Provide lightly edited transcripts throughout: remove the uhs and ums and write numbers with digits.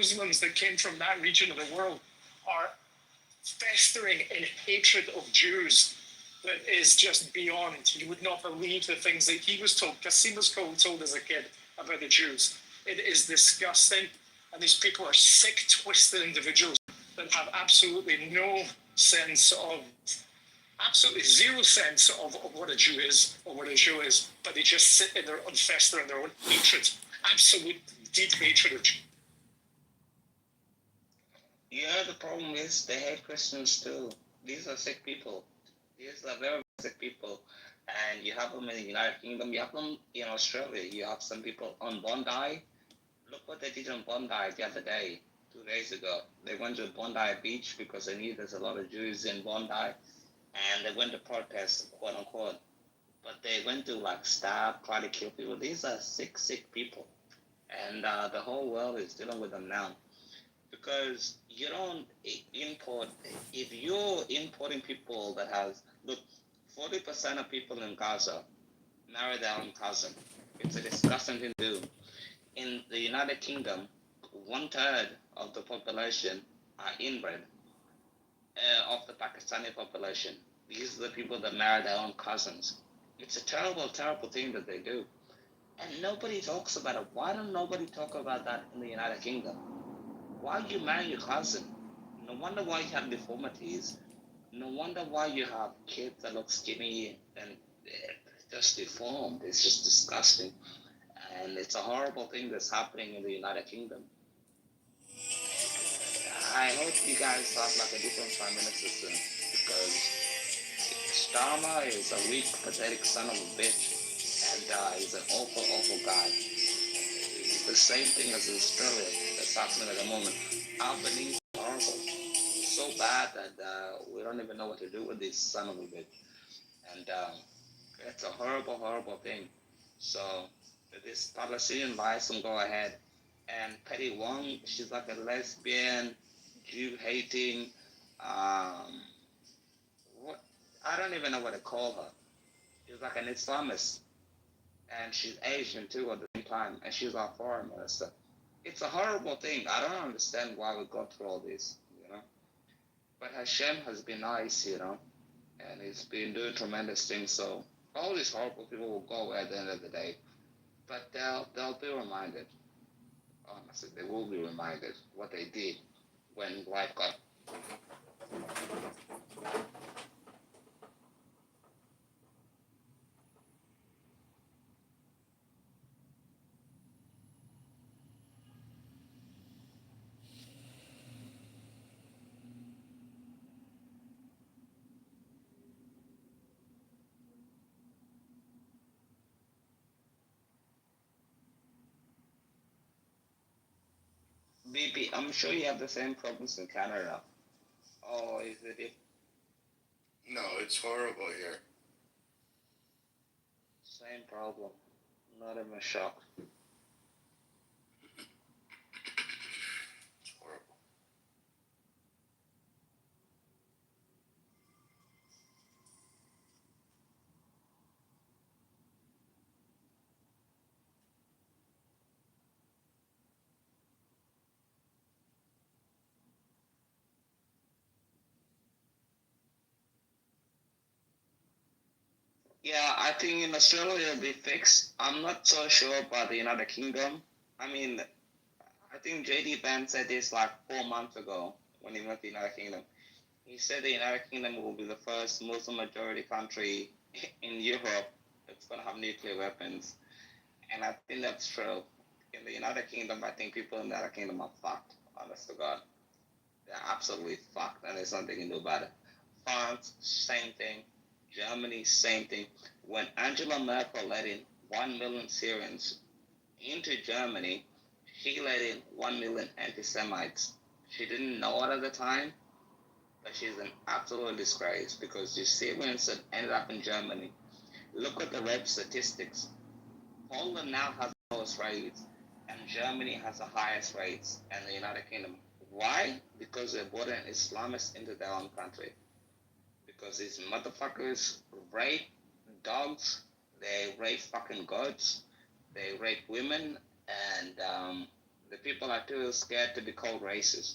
Muslims that came from that region of the world are festering in hatred of Jews that is just beyond. You would not believe the things that he was told. Kassim was told as a kid about the Jews. It is disgusting. And these people are sick, twisted individuals that have absolutely no sense of, absolutely zero sense of what a Jew is or what a Jew is, but they just sit in their own, fester in their own hatred, absolute deep hatred of Jews. Yeah, the problem is they hate Christians too. These are sick people. These are very sick people. And you have them in the United Kingdom, you have them in Australia, you have some people on Bondi. Look what they did on Bondi the other day, 2 days ago. They went to Bondi Beach because they knew there's a lot of Jews in Bondi, and they went to protest, quote unquote. But they went to stab, try to kill people. These are sick, sick people. And the whole world is dealing with them now. Because you don't import, if you're importing people that has, look, 40% of people in Gaza marry their own cousin. It's a disgusting thing to do. In the United Kingdom, 1/3 of the population are inbred of the Pakistani population. These are the people that marry their own cousins. It's a terrible, terrible thing that they do. And nobody talks about it. Why don't nobody talk about that in the United Kingdom? Why you marry your cousin? No wonder why you have deformities. No wonder why you have kids that look skinny and just deformed. It's just disgusting. And it's a horrible thing that's happening in the United Kingdom. I hope you guys have a different prime minister soon, because Starmer is a weak, pathetic son of a bitch, and he's an awful, awful guy. It's the same thing as Australia that's happening at the moment. Albany is horrible. It's so bad that we don't even know what to do with this son of a bitch. And it's a horrible, horrible thing. So this Palestinian license go ahead. And Petty Wong, she's like a lesbian, Jew-hating, what, I don't even know what to call her. She's like an Islamist. And she's Asian too at the same time. And she's our foreign minister. It's a horrible thing. I don't understand why we go through all this, But Hashem has been nice, and he's been doing tremendous things. So all these horrible people will go away at the end of the day. But they'll be reminded. Honestly, they will be reminded what they did when life got. BP, I'm sure you have the same problems in Canada. Oh, is it? No, it's horrible here. Same problem. Not even shocked. It's horrible. Yeah, I think in Australia it'll be fixed. I'm not so sure about the United Kingdom. I mean, I think JD Vance said this 4 months ago when he went to the United Kingdom. He said the United Kingdom will be the first Muslim majority country in Europe that's going to have nuclear weapons. And I think that's true. In the United Kingdom, I think people in the United Kingdom are fucked, honest to God. They're absolutely fucked, and there's nothing you can do about it. France, same thing. Germany, same thing. When Angela Merkel let in 1 million Syrians into Germany, she let in 1 million anti-Semites. She didn't know it at the time, but she's an absolute disgrace, because the Syrians that ended up in Germany. Look at the rape statistics. Poland now has the lowest rates, and Germany has the highest rates, and the United Kingdom. Why? Because they brought an Islamist into their own country. Because these motherfuckers rape dogs, they rape fucking goats, they rape women, and The people are too scared to be called racist.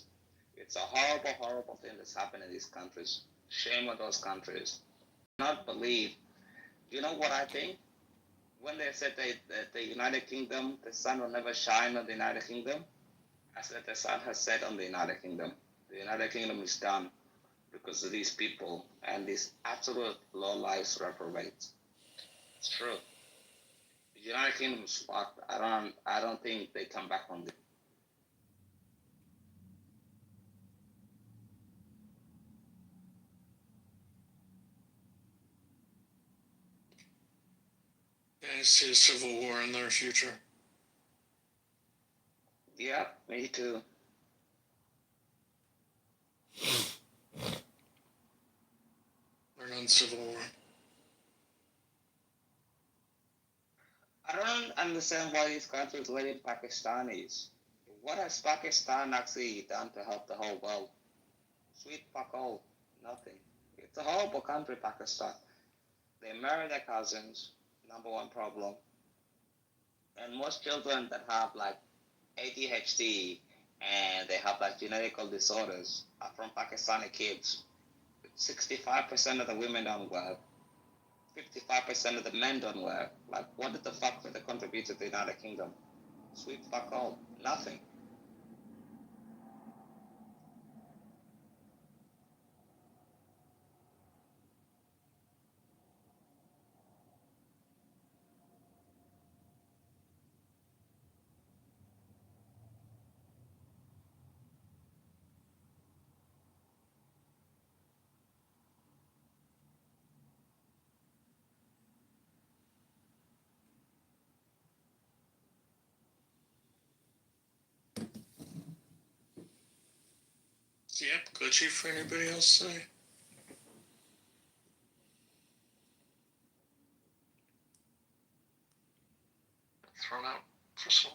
It's a horrible, horrible thing that's happened in these countries. Shame on those countries. Not believe. You know what I think? When they said that the United Kingdom, the sun will never shine on the United Kingdom, I said the sun has set on the United Kingdom. The United Kingdom is done because of these people and these absolute low-lives reprobates. It's true. The United Kingdom is fucked. I don't think they come back from this. I see a civil war in their future. Yeah, me too. They're not civil war. I don't understand why these countries let in Pakistanis. What has Pakistan actually done to help the whole world? Sweet fuck all. Nothing. It's a horrible country, Pakistan. They marry their cousins, number one problem. And most children that have like ADHD and they have like genetical disorders are from Pakistani kids. 65% of the women don't work. 55% of the men don't work. Like, what did the fuck did they contribute to the United Kingdom? Sweet fuck all. Nothing. Yep, glitchy for anybody else to say. Thrown out for some.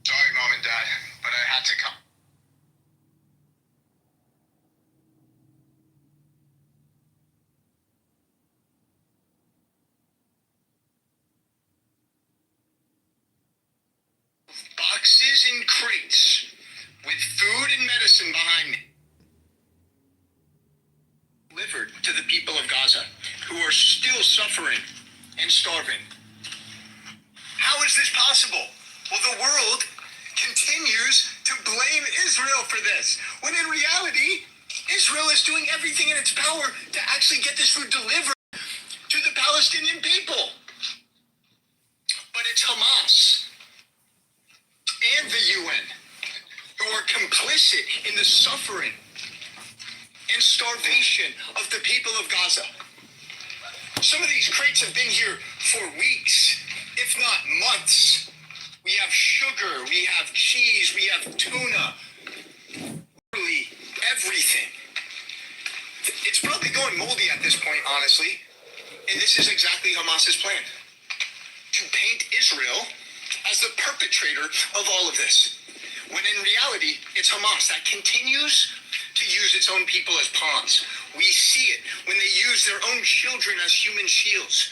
Sorry, Mom and Dad, but I had to come. Boxes and crates with food and medicine behind me. Delivered to the people of Gaza, who are still suffering and starving. How is this possible? Well, the world continues to blame Israel for this, when in reality, Israel is doing everything in its power to actually get this food delivered to the Palestinian people. But it's Hamas and the UN who are complicit in the suffering and starvation of the people of Gaza. Some of these crates have been here for weeks, if not months. We have sugar, we have cheese, we have tuna, literally everything. It's probably going moldy at this point, honestly. And this is exactly Hamas's plan. To paint Israel as the perpetrator of all of this. When in reality, it's Hamas that continues to use its own people as pawns. We see it when they use their own children as human shields.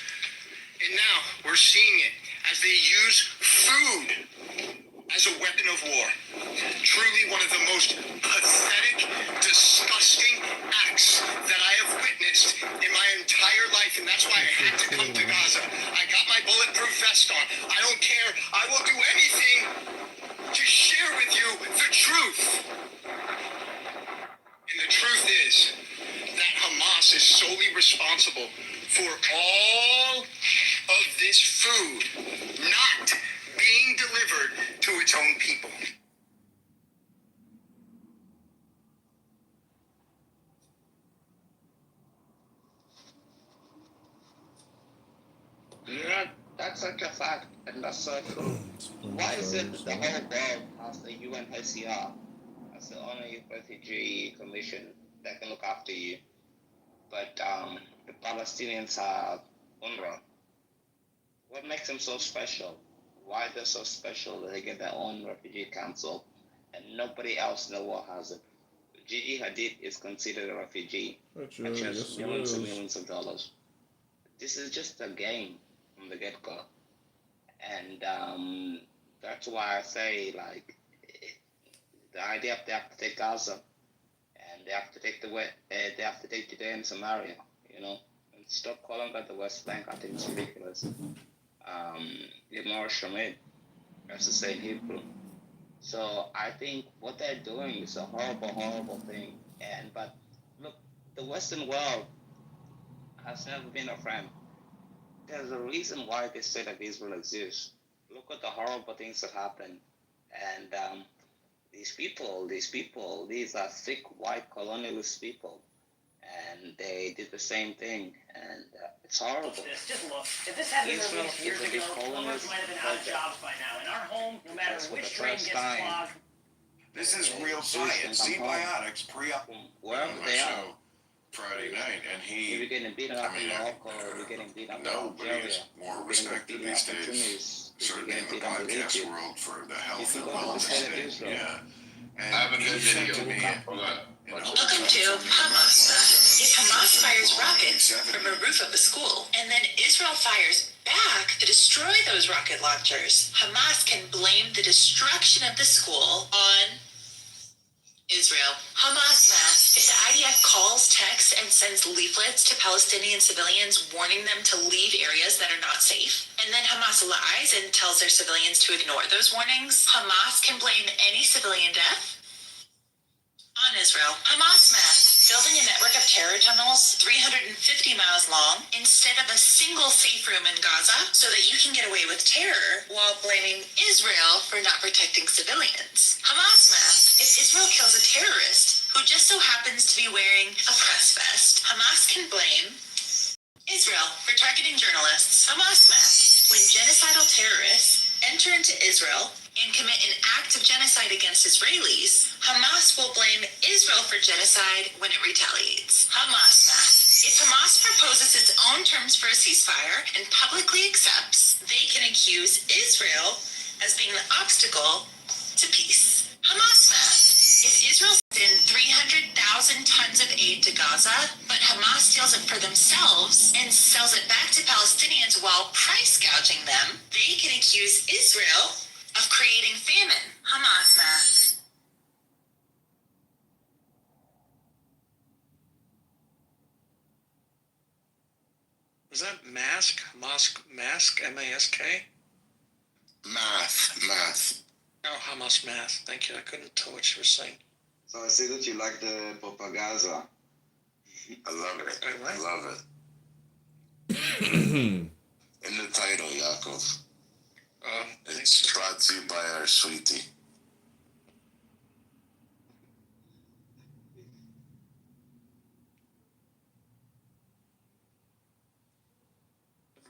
And now we're seeing it as they use food as a weapon of war. Truly one of the most pathetic, disgusting acts that I have witnessed in my entire life, and that's why I had to come to Gaza. I got my bulletproof vest on. I don't care. I will do anything to share with you the truth. And the truth is that Hamas is solely responsible for all of this food not being delivered to its own people. Yeah, that's such a fact, and that's so true. Why is it that the whole world has the UNHCR, as the only refugee commission that can look after you, but the Palestinians have UNRWA? What makes them so special? Why they're so special that they get their own refugee council and nobody else in the world has it? Gigi Hadid is considered a refugee and she has millions and millions of dollars. This is just a game from the get-go. And that's why I say, like, the idea of they have to take Gaza and they have to take they have to take Judea and Samaria, you know, and stop calling that the West Bank. I think it's ridiculous. Yamar Shamid, that's the same Hebrew. So I think what they're doing is a horrible, horrible thing. But look, the Western world has never been a friend. There's a reason why they say that Israel exists. Look at the horrible things that happen. And these are thick white colonialist people. And they did the same thing. And it's horrible. Just look. If this had been Israel released years is a big ago, colonialist plumbers might have been out of project. jobs by now. In our home, no matter That's for which the drain first gets time. clogged, This is real science. Z-Biotics pre-op. Wherever On my they are. show Friday night, and If you're he, getting beaten up in Morocco, or you're getting beaten up in nobody Algeria, is more you're getting respected beaten these up in days, Tunis, if you're certainly in getting the beaten up in podcast Egypt. world, for the health If you and go to the wellness state of thing. Israel, Yeah. And I have a good he said video. to me, Hold on. you know, Welcome to Hamas. If Hamas fires rockets from a roof of a school and then Israel fires back to destroy those rocket launchers, Hamas can blame the destruction of the school on Israel. Hamas math. If the IDF calls, texts, and sends leaflets to Palestinian civilians warning them to leave areas that are not safe, and then Hamas lies and tells their civilians to ignore those warnings, Hamas can blame any civilian death on Israel. Hamas math. Building a network of terror tunnels 350 miles long instead of a single safe room in Gaza so that you can get away with terror while blaming Israel for not protecting civilians. Hamas math. If Israel kills a terrorist who just so happens to be wearing a press vest, Hamas can blame Israel for targeting journalists. Hamas math. When genocidal terrorists enter into Israel and commit an act of genocide against Israelis, Hamas will blame Israel for genocide when it retaliates. Hamas math. If Hamas proposes its own terms for a ceasefire and publicly accepts, they can accuse Israel as being the obstacle to peace. Hamas math. If Israel sends in 300,000 tons of aid to Gaza, but Hamas steals it for themselves and sells it back to Palestinians while price gouging them, they can accuse Israel of creating famine. Hamas math. Was that mask? Mask? M-A-S-K? math. Oh, Hamas math. Thank you. I couldn't tell what you were saying. So I see that you like the propaganda. I love it. I like I love it. In the title, Yaakov. It's brought to you by our sweetie.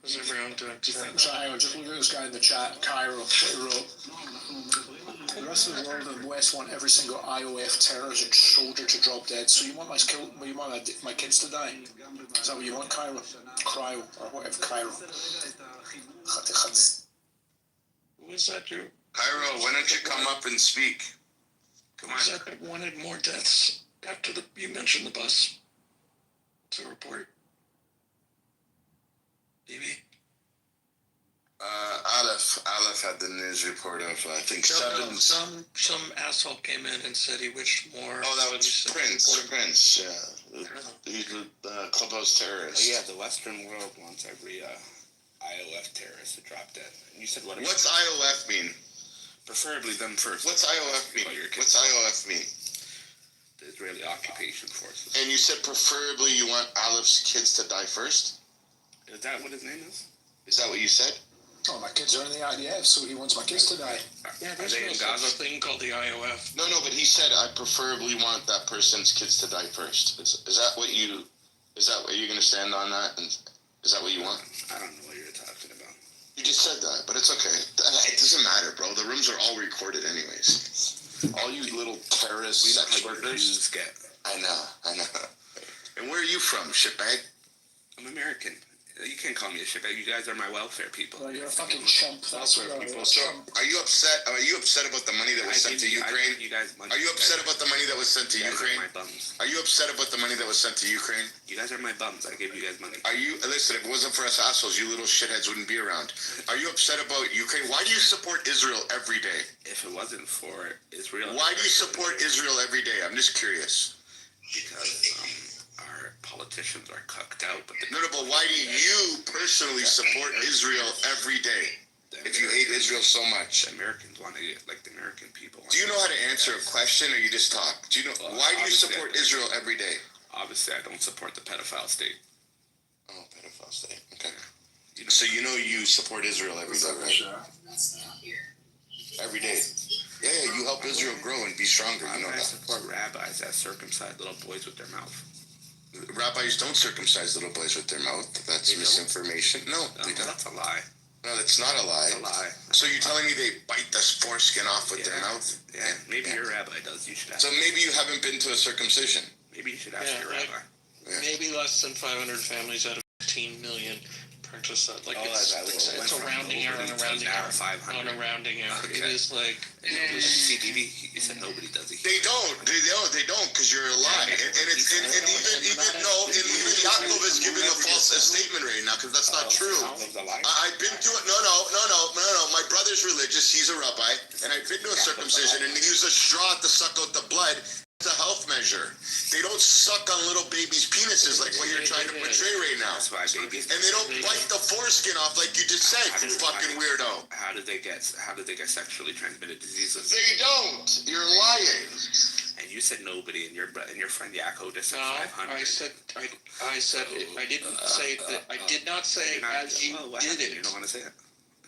How's everyone doing today? So hang on, just look at this guy in the chat, Cairo, what he wrote. The rest of the world and the West want every single IOF terrorist soldier to drop dead. So you want my kids to die? Is that what you want, Cairo? Cryo, or whatever, Cairo. Who was that, Drew? Cairo, why don't you come up and speak? Come Who was on. that that wanted more deaths after you mentioned the bus? To report. Maybe. Aleph had the news report of, I think, Some, 7. some asshole came in and said he wished more. Oh, that was Prince. Prince, yeah. He's the clubhouse terrorist. Oh, yeah, the Western world wants every IOF terrorist to drop dead. And you said what? What's IOF mean? Preferably them first. What's IOF mean? What's IOF mean? The Israeli occupation forces. And you said preferably you want Aleph's kids to die first? Is that what his name is? Is that what you said? Oh, my kids are in the IDF, so he wants my kids to die. Are they in Gaza? thing called the IOF. No, but he said I preferably want that person's kids to die first. Is that what you? Is that what you're gonna stand on that? And is that what you want? I don't know what you're talking about. You just said that, but it's okay. It doesn't matter, bro. The rooms are all recorded, anyways. All you little terrorist We know sex how workers. Jews get. I know. And where are you from, shitbag? I'm American. You can't call me a shitbag. You guys are my welfare people. Well, you're a fucking chump. That's what People. you're. So, are you upset? Are you upset about the money that was sent to I Ukraine? give you guys money. Are you upset about the money that was sent to You guys Ukraine? are my bums. Are you upset about the money that was sent to Ukraine? You guys are my bums. I gave you guys money. Are you, listen, if it wasn't for us assholes, you little shitheads wouldn't be around. Are you upset about Ukraine? Why do you support Israel every day? If it wasn't for Israel, Why do you support Israel every day? I'm just curious. Because our politicians are cucked out. But No, but why do you personally support Israel every day? If you hate Israel so much. The Americans want to get, like the American people. Do you know how to answer a question or you just talk? Do you know, why do you Obviously, support Israel every day? Obviously, I don't support the pedophile state. Oh, pedophile state. Okay. You know, So you know you support Israel every day, right? Every day. Yeah, you help Israel grow and be stronger. why You know would I that. support rabbis that circumcise little boys with their mouth? Rabbis don't circumcise little boys with their mouth. That's They don't? misinformation. No, No, they don't. that's a lie. No, that's not a lie. That's a lie. So you're telling me they bite the foreskin off with their mouth? Yeah, maybe your rabbi does. You should ask. So maybe you haven't been to a circumcision. Maybe you should ask Yeah, your like- rabbi. Yeah. Maybe less than 500 families out of 15 million purchase that. Like it's a rounding error on a rounding error. 500. On a rounding error. It Okay. is like. CBB, you said nobody does it. They don't, because you're a lie. And it's and even Yaakov is giving a false statement right now because that's not true. Yaakov's a liar. I've been to it. No. My brother's religious. He's a rabbi, and I've been to a circumcision, and they use a straw to suck out the blood. It's a health measure. They don't suck on little babies' penises like what you're trying to portray right now. That's why babies. And they don't bite the foreskin off like you just said, you fucking weirdo. How did they get sexually transmitted diseases? They don't. You're lying. And you said nobody, and your friend Yaakov just said No, 500. I said I didn't say that. I did not say You're not- as you what did happened? it. You don't want to say it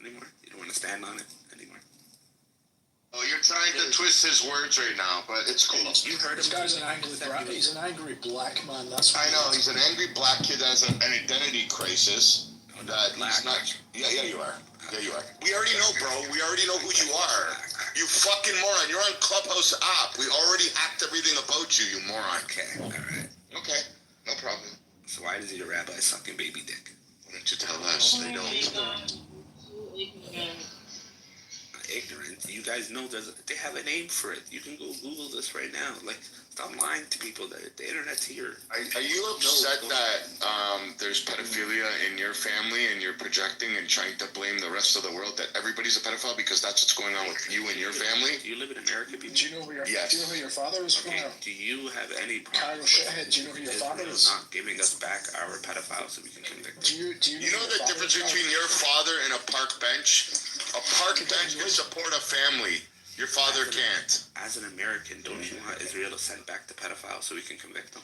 anymore. You don't want to stand on it anymore. Oh, you're trying to twist his words right now, but it's cool. You heard This him. guy's an angry He's an angry black man. That's what I know, he's an angry black kid that has an identity crisis. That Black. he's not. Yeah, you are. Yeah, you are. We already know, bro. We already know who you are. You fucking moron. You're on Clubhouse app. We already hacked everything about you, you moron. Okay, all right. Okay, no problem. So why does your rabbi sucking baby dick? Why don't you tell us? They don't. Ignorant. You guys know they have a name for it. You can go Google this right now. Like, stop lying to people that the internet's here. Are you upset that there's pedophilia in your family and you're projecting and trying to blame the rest of the world that everybody's a pedophile because that's what's going on with you and your family? Do you live in America, people? Do you know who your Yes. Do you know who your father is from? Okay. Do you have any problem Cairo shithead. Do you know who your father Israel is? not giving us back our pedophiles so we can convict them? Do you You know the difference between your father and a park bench? A park bench can support a family. Your father can't. As an American, don't you want Israel to send back the pedophiles so we can convict them?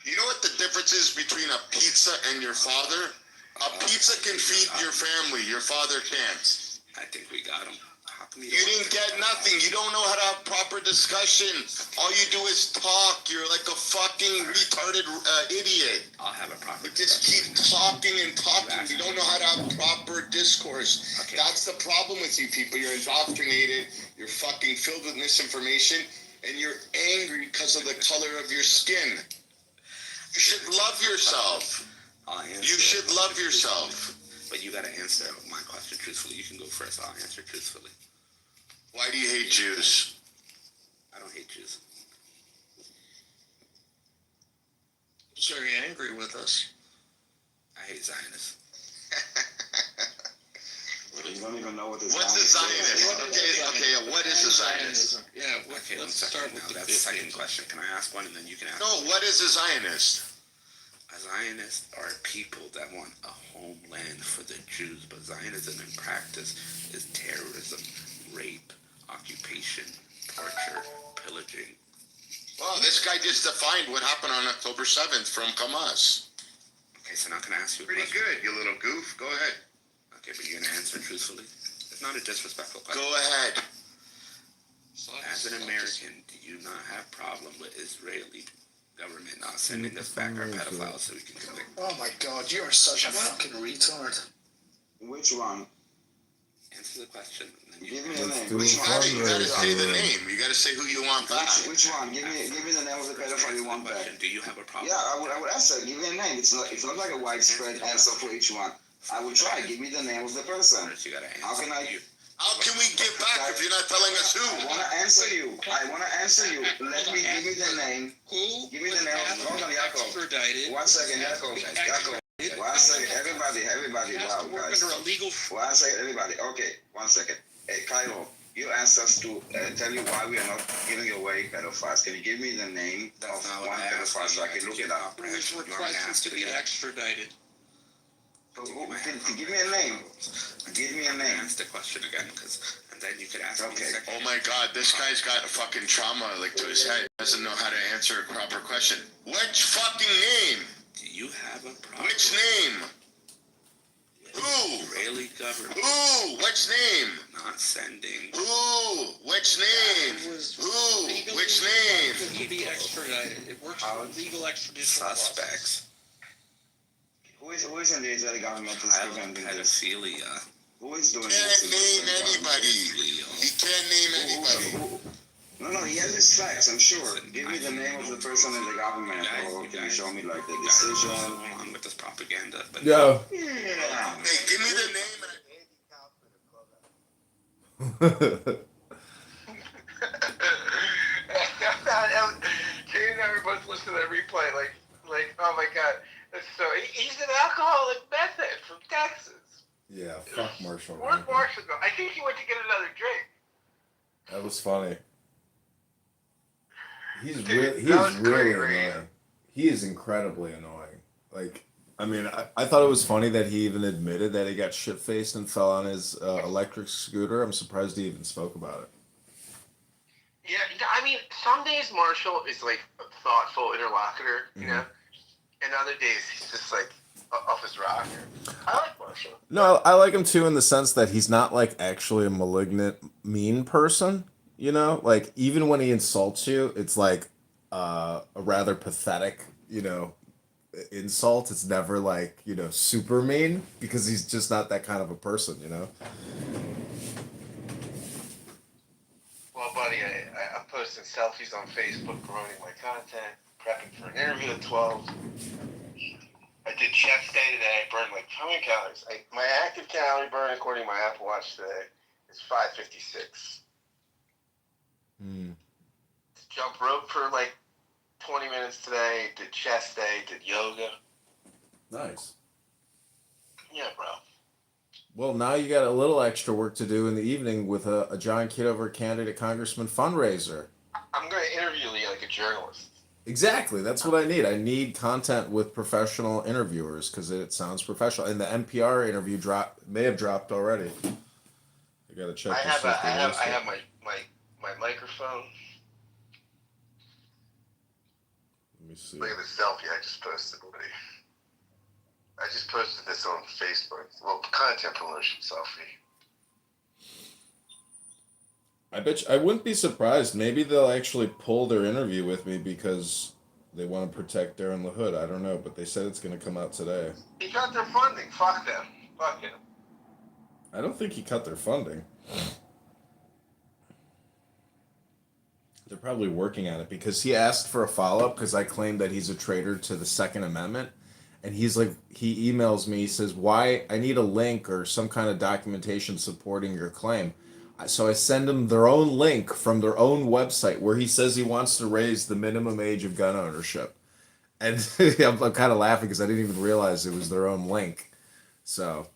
You know what the difference is between a pizza and your father? A pizza can feed your family. Your father can't. I think we got them. How come You didn't get nothing. You don't know how to have proper discussion. All you do is talk. You're like a fucking retarded idiot. I'll have a proper You just keep talking and talking. You don't know how to have proper discourse. Okay. That's the problem with you people. You're indoctrinated. You're fucking filled with misinformation. And you're angry because of the color of your skin. You should love yourself. I'll answer. You should love yourself. But you gotta answer my question truthfully. You can go first. I'll answer truthfully. Why do you hate Jews? I don't hate Jews. He's very angry with us. I hate Zionists. You don't even know what this What's a Zionist? Okay, what is a Zionist? Yeah, Okay, let's one start second with now. the That's the second 50s. question. Can I ask one and then you can ask? No, what is a Zionist? A Zionist are people that want a homeland for the Jews, but Zionism in practice is terrorism, rape, occupation, torture, pillaging. Well, this guy just defined what happened on October 7th from Hamas. Okay, so now can I ask you a Pretty question? good, you little goof. Go ahead. Okay, but you're gonna answer truthfully. It's not a disrespectful question. Go ahead. As an American, do you not have problem with Israeli government not sending us back our pedophiles so we can convict? Oh my God, you are such a fucking retard. Which one? Answer the question. And then Give me you a name. You Which one? gotta say the name. You gotta say who you want back. Which one? Give me the name of the pedophile you want back. Do you have a problem? Yeah, I would answer. Give me a name. It's not like a widespread answer for each one. I will try. Give me the name of the person. First, you gotta answer. How can I? How can we give back if you're not telling us I who? wanna answer you. Give me the name. Who Give me the name. Hold on, Jacob. extradited? 1 second, Jacob. 1 second. Everybody. Has Wow, to work guys. under a legal. 1 second, everybody. Okay, 1 second. Hey, Cairo, you asked us to tell you why we are not giving away pedophiles. Can you give me the name of one pedophile so I can look it up? Who is requested to be extradited? So, give me a name. Give me a name. Ask the question again, and then you could ask me a Okay. second. Oh my God, this guy's got a fucking trauma like to his head. Doesn't know how to answer a proper question. Which fucking name? Do you have a problem? Which name? with Who? Israeli government Who? Which name? not sending Who? Which name? Who? Which name? To be extradited. It works with legal extradition laws. suspects Who is in the Israeli government who's of preventing this? pedophilia? Who is doing Can't this? in the name Israeli government? anybody. He can't name anybody. No, he has his facts, I'm sure. Give me the name of the person in the government, or can you show me like the decision? Along with this propaganda, but Yo. Yeah. Hey, give me the name. Jay and I were both listening to that replay, like, oh my god. So he's an alcoholic meth head from Texas. Yeah, fuck Marshall. Where'd Marshall go? I think he went to get another drink. That was funny. He's Dude, he's that was really great. annoying. He is incredibly annoying. Like, I mean, I thought it was funny that he even admitted that he got shit faced and fell on his electric scooter. I'm surprised he even spoke about it. Yeah, I mean, some days Marshall is like a thoughtful interlocutor, you know, and other days he's just like off his rocker. I like Marshall. No, I like him too in the sense that he's not like actually a malignant, mean person. You know, like even when he insults you, it's like a rather pathetic, insult. It's never like, super mean because he's just not that kind of a person, Well, buddy, I'm posting selfies on Facebook promoting my content, prepping for an interview at 12. I did chest day today. I burned like how many calories? My active calorie burn, according to my Apple Watch today, is 556. Jump rope for like 20 minutes today. Did chest day. Did yoga. Nice. Yeah, bro. Well, now you got a little extra work to do in the evening with a John Kitover candidate congressman fundraiser. I'm going to interview you like a journalist. Exactly. That's what I need. I need content with professional interviewers because it sounds professional. And the NPR interview may have dropped already. I gotta check. I have my microphone. Let me see. Look at this selfie I just posted, buddy. I just posted this on Facebook. Well, content promotion selfie. I bet I wouldn't be surprised. Maybe they'll actually pull their interview with me because they want to protect Darren LaHood. I don't know, but they said it's going to come out today. He got their funding. Fuck them. Fuck him. I don't think he cut their funding. They're probably working on it because he asked for a follow-up because I claimed that he's a traitor to the Second Amendment. And he's like, he emails me, he says, why, I need a link or some kind of documentation supporting your claim. So I send him their own link from their own website where he says he wants to raise the minimum age of gun ownership. And I'm kind of laughing because I didn't even realize it was their own link. So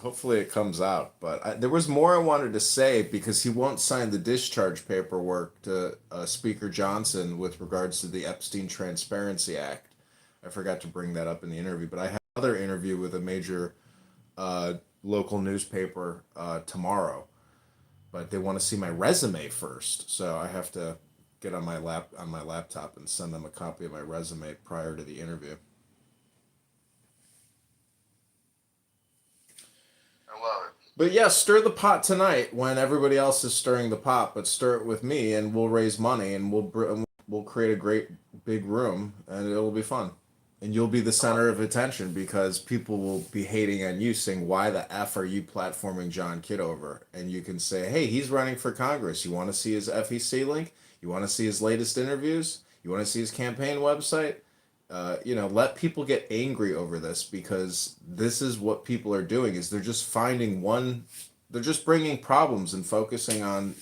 hopefully it comes out. But there was more I wanted to say because he won't sign the discharge paperwork to Speaker Johnson with regards to the Epstein Transparency Act. I forgot to bring that up in the interview, but I have another interview with a major local newspaper tomorrow. But they want to see my resume first, so I have to get on my laptop and send them a copy of my resume prior to the interview. And But yeah, stir the pot tonight when everybody else is stirring the pot. But stir it with me, and we'll raise money, and we'll create a great big room, and it'll be fun. And you'll be the center of attention because people will be hating on you, saying, "Why the f are you platforming John Kitover?" And you can say, "Hey, he's running for Congress. You want to see his FEC link? You want to see his latest interviews? You want to see his campaign website?" Let people get angry over this because this is what people are doing is they're just finding they're just bringing problems and focusing on,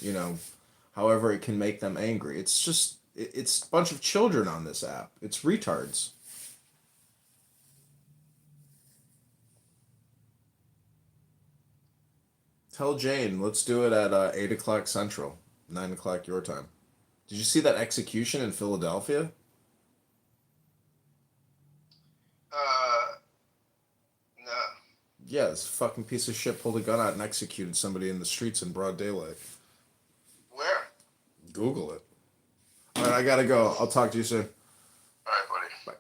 however it can make them angry. It's a bunch of children on this app. It's retards. Tell Jane, let's do it at 8 o'clock Central, 9 o'clock your time. Did you see that execution in Philadelphia? No. Yeah, this fucking piece of shit pulled a gun out and executed somebody in the streets in broad daylight. Where? Google it. All right, I gotta go. I'll talk to you soon. All right, buddy. Bye.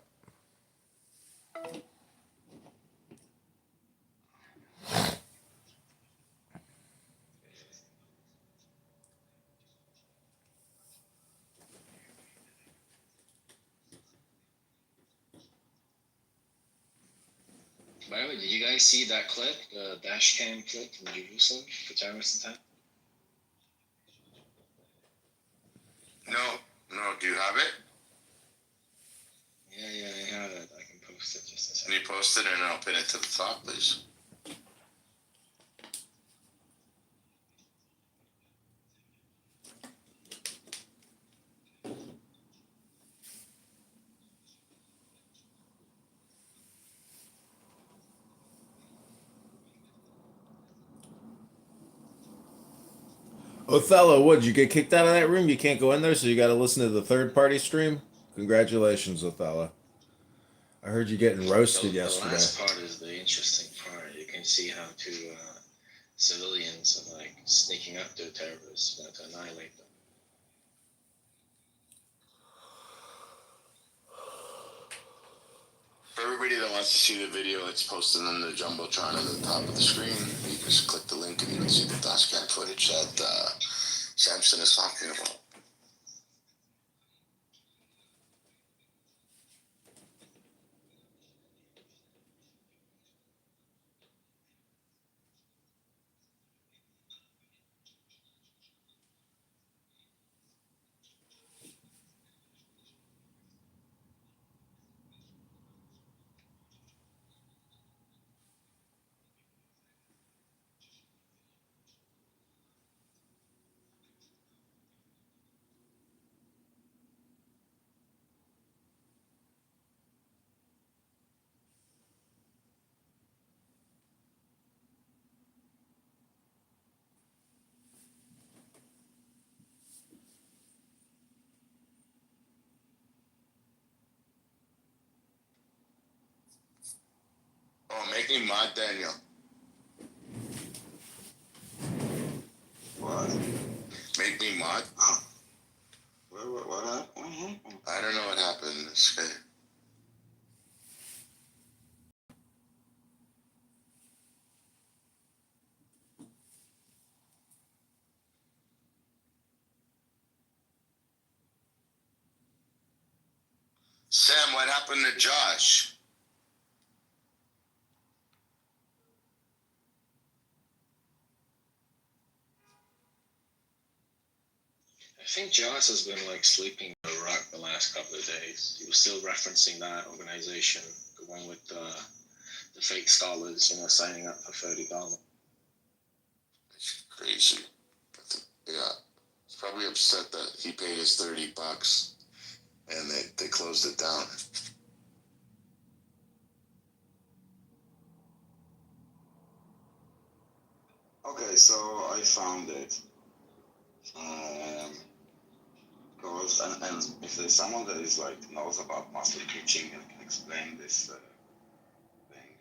By the way, did you guys see that clip, the dash cam clip from Jerusalem for terrorist attack? No. Do you have it? Yeah, I have it. I can post it just a Can second. you post it and I'll pin it to the top, please? Othello, what, did you get kicked out of that room? You can't go in there, so you gotta listen to the third party stream? Congratulations, Othello. I heard you getting roasted yesterday. The last part is the interesting part. You can see how civilians are like sneaking up to terrorists to annihilate them. For everybody that wants to see the video, it's posted on the Jumbotron at the top of the screen. You just click the link and you can see the dashcam footage that Samson is talking about. Oh, make me mod, Daniel. What? Make me mod. Oh. What happened? I don't know what happened. It's okay. Sam, what happened to Josh? I think Josh has been like sleeping in a rock the last couple of days. He was still referencing that organization, the one with the fake scholars, signing up for $30. It's crazy. Yeah. He's probably upset that he paid his $30 and they closed it down. Okay, so I found it. Because and if there's someone that is like knows about Muslim teaching and can explain this thing,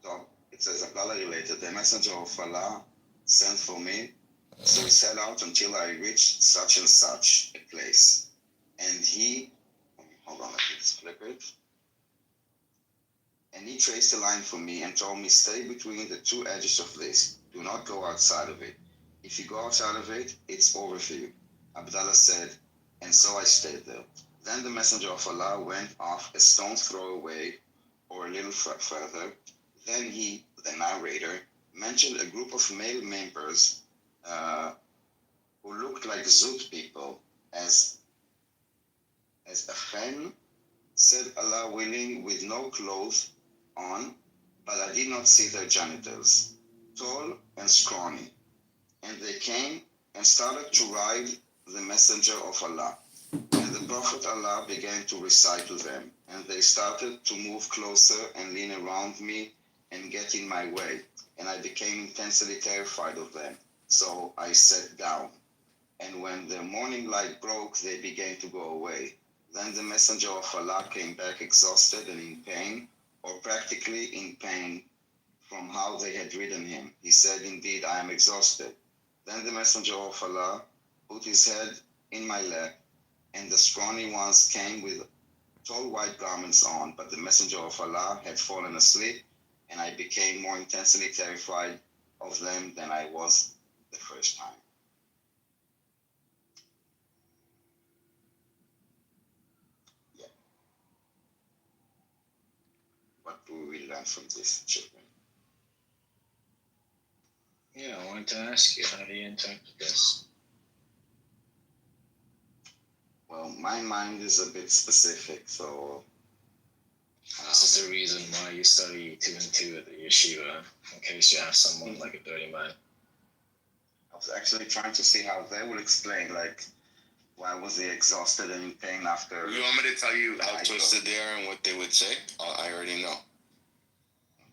so it says Abdullah related. The messenger of Allah sent for me, so we set out until I reached such and such a place, and he hold on, let me just flip it. And he traced a line for me and told me, stay between the two edges of this. Do not go outside of it. If you go outside of it, it's over for you. Abdallah said, and so I stayed there. Then the messenger of Allah went off a stone's throw away, or a little further. Then he, the narrator, mentioned a group of male members who looked like Zut people, as a fan, said Allah willing, with no clothes on, but I did not see their genitals, tall and scrawny. And they came and started to ride the messenger of Allah. And the Prophet Allah began to recite to them, and they started to move closer and lean around me and get in my way, and I became intensely terrified of them. So I sat down, and when the morning light broke, they began to go away. Then the messenger of Allah came back exhausted and in pain, or practically in pain from how they had ridden him. He said, indeed, I am exhausted. Then the messenger of Allah put his head in my lap, and the scrawny ones came with tall white garments on, but the messenger of Allah had fallen asleep, and I became more intensely terrified of them than I was the first time. Yeah. What do we learn from this, children? Yeah, I wanted to ask you, how do you interpret this? Well, my mind is a bit specific, so... This is the reason why you study 2 and 2 at the yeshiva, in case you have someone like a dirty man. I was actually trying to see how they would explain, like, why was he exhausted and in pain after... You want me to tell you how twisted they are and what they would say? I already know.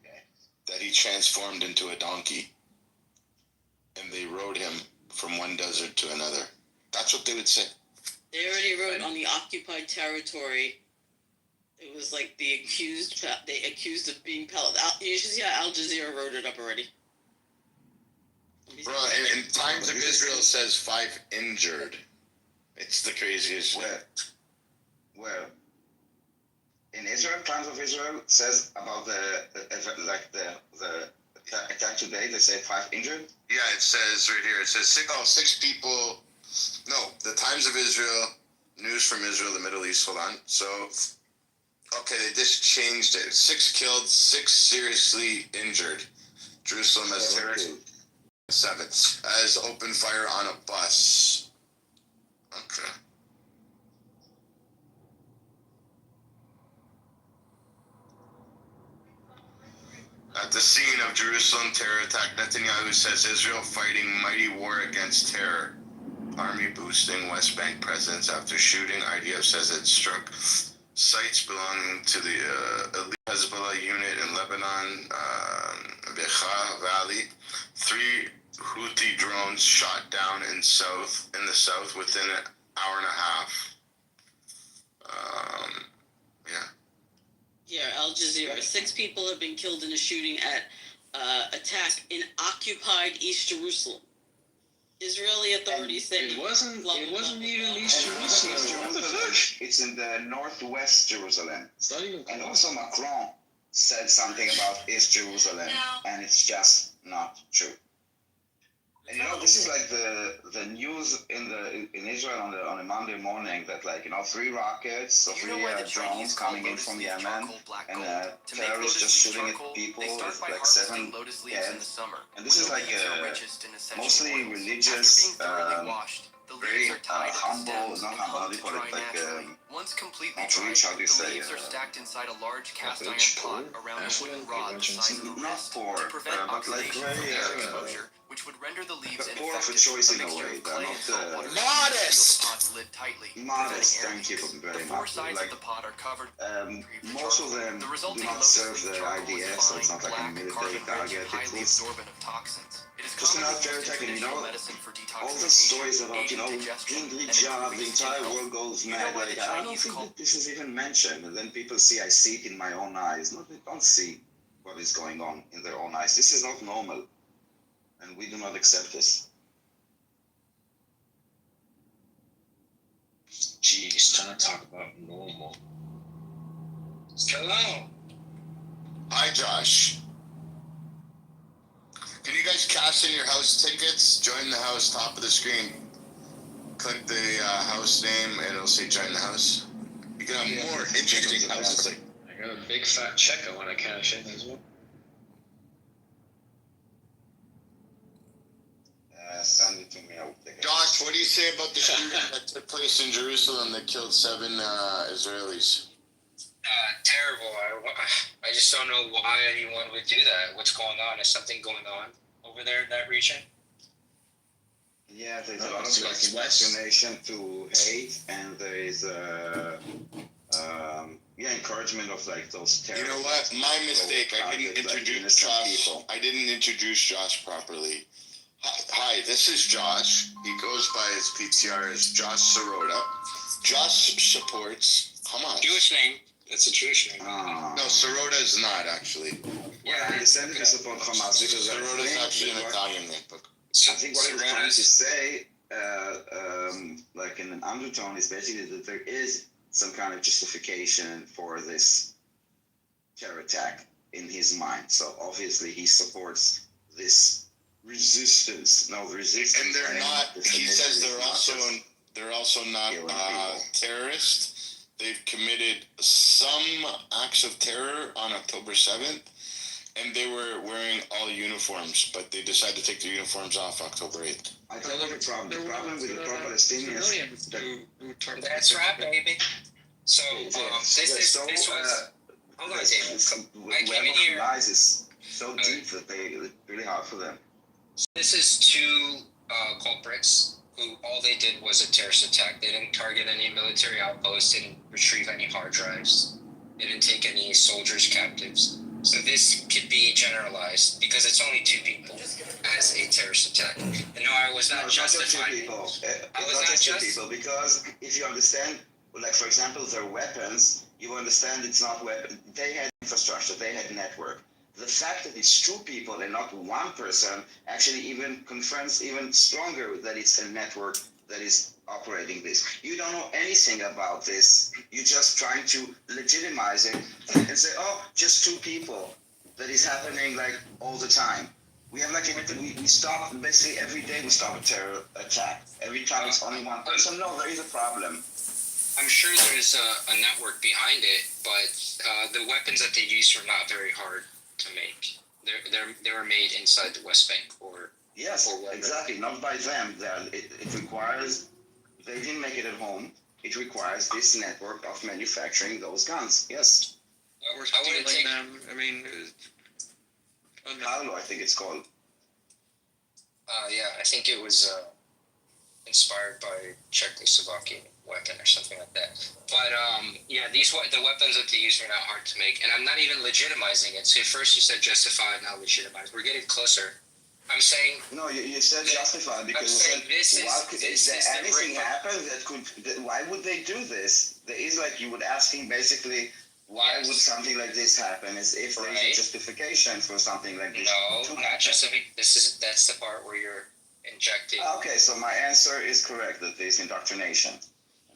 Okay. That he transformed into a donkey. And they rode him from one desert to another. That's what they would say. They already wrote on the occupied territory. It was like they accused of being you should see how Al Jazeera wrote it up already. Bro, in Times of Israel says 5 injured. It's the craziest shit. Well, in Israel, Times of Israel says about the attack today, they say 5 injured? Yeah, it says right here, it says 6 people. No, the Times of Israel, news from Israel, the Middle East, hold on. So, okay, they just changed it. 6 killed, 6 seriously injured. Jerusalem as terrorist. 7 as open fire on a bus. Okay. At the scene of Jerusalem terror attack, Netanyahu says Israel fighting mighty war against terror. Army boosting West Bank presence after shooting. IDF says it struck sites belonging to the elite Hezbollah unit in Lebanon, Becha Valley. 3 Houthi drones shot down in the south within an hour and a half. Yeah. Yeah, Al Jazeera. 6 people have been killed in a shooting at attack in occupied East Jerusalem. Israeli authorities say it wasn't even East Jerusalem. It's in the northwest Jerusalem. It's not even. And also Macron said something about East Jerusalem, and it's just not true. And this is like the news in Israel on a Monday morning that 3 rockets or 3 drones coming in from Yemen and terrorists just shooting at people with 7 dead. And this is mostly religious, very humble, not humble, how do you call it, once completely not dry, rich, how do you the say, leaves are stacked inside a large cast iron rich, pot poor, around a wooden rod the size of a not wrist poor, to prevent but oxidation very, from air exposure, which would render the leaves poor of a ineffective. choice A in a mixture way, of clay and salt water Modest! seal the pot's lid tightly, modest, preventing air thank you leaks. very The 4 much. sides of the pot are covered. Most of them The do resulting not lotus serve leaf the charcoal is IDF, so it's fine, not like a black, military carbon-rich, target. and highly It was absorbent of toxins. It is just an commonly unfair used in attack, and traditional medicine for all the detoxification, stories about, aiding digestion, King and Job, improving the skin entire health. world goes You know mad. why the I don't Chinese think call that this is even mentioned. And then people see, I see it in my own eyes. No, they don't see what is going on in their own eyes. This is not normal. And we do not accept this. Gee, he's trying to talk about normal. Hello. Hi, Josh. Can you guys cash in your house tickets? Join the house, top of the screen. Click the house name and it'll say join the house. You can have more interesting houses. Like, I got a big fat check I want to cash in as well. Send it to me. I will take it. Josh, what do you say about the shooting that took place in Jerusalem that killed 7 Israelis? Terrible. I just don't know why anyone would do that. What's going on? Is something going on over there in that region? Yeah, there's a lot of like indoctrination to hate, and there is encouragement of like those terrorists. You know what? My mistake. I didn't introduce Josh. I didn't introduce Josh properly. Hi, this is Josh. He goes by his PTR as Josh Sirota. Josh supports Hamas. Jewish name. It's a Jewish name. No, Sirota is not actually. Yeah, I understand it is support Hamas because Sirota is actually an Italian name. I think what he was trying to say, like in an undertone, is basically that there is some kind of justification for this terror attack in his mind. So obviously he supports this resistance. No, resistance. And they're not. He says they're also not terrorists. They've committed some acts of terror on October 7th. And they were wearing all uniforms, but they decided to take their uniforms off October 8th. I tell you the problem. The problem with the pro-Palestinians. That's right, baby. So, this was... Hold on, David. I came in here... Lies is so deep that it's really hard for them. This is 2 culprits who all they did was a terrorist attack. They didn't target any military outposts, didn't retrieve any hard drives, they didn't take any soldiers captives. So this could be generalized because it's only 2 people as a terrorist attack. And no, I was not justifying it. I was not just 2 people because if you understand, like for example, their weapons, you understand it's not weapon. They had infrastructure, they had network. The fact that it's 2 people and not 1 person actually even confirms even stronger that it's a network that is operating this. You don't know anything about this. You're just trying to legitimize it and say, oh, just 2 people. That is happening like all the time. We have like, we stop, basically every day we stop a terror attack. Every time it's only 1 person. No, there is a problem. I'm sure there's a network behind it, but the weapons that they used were not very hard to make. They were made inside the West Bank or... Yes, exactly. Not by them. It requires, they didn't make it at home. It requires this network of manufacturing those guns. Yes. We're stealing them. I mean, Paolo, I think it's called. Yeah, I think it was inspired by Czechoslovakian weapon or something like that. But yeah, the weapons that they use are not hard to make, and I'm not even legitimizing it. So first you said justified, now legitimized. We're getting closer. I'm saying... No, you said justified because you said, anything happen that could... Why would they do this? There is like, you would asking basically, why would something like this happen? As if there is a justification for something like this. No, not justification. That's the part where you're injecting... Okay, so my answer is correct, that there's indoctrination.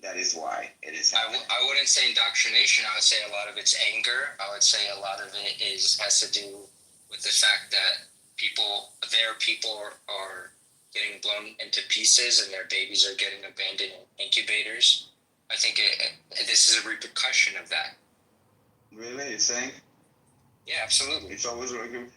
That is why it is happening. I wouldn't say indoctrination. I would say a lot of it's anger. I would say a lot of it has to do with the fact that their people are getting blown into pieces and their babies are getting abandoned in incubators. I think this is a repercussion of that. Really? You're saying? Yeah, absolutely. It's always and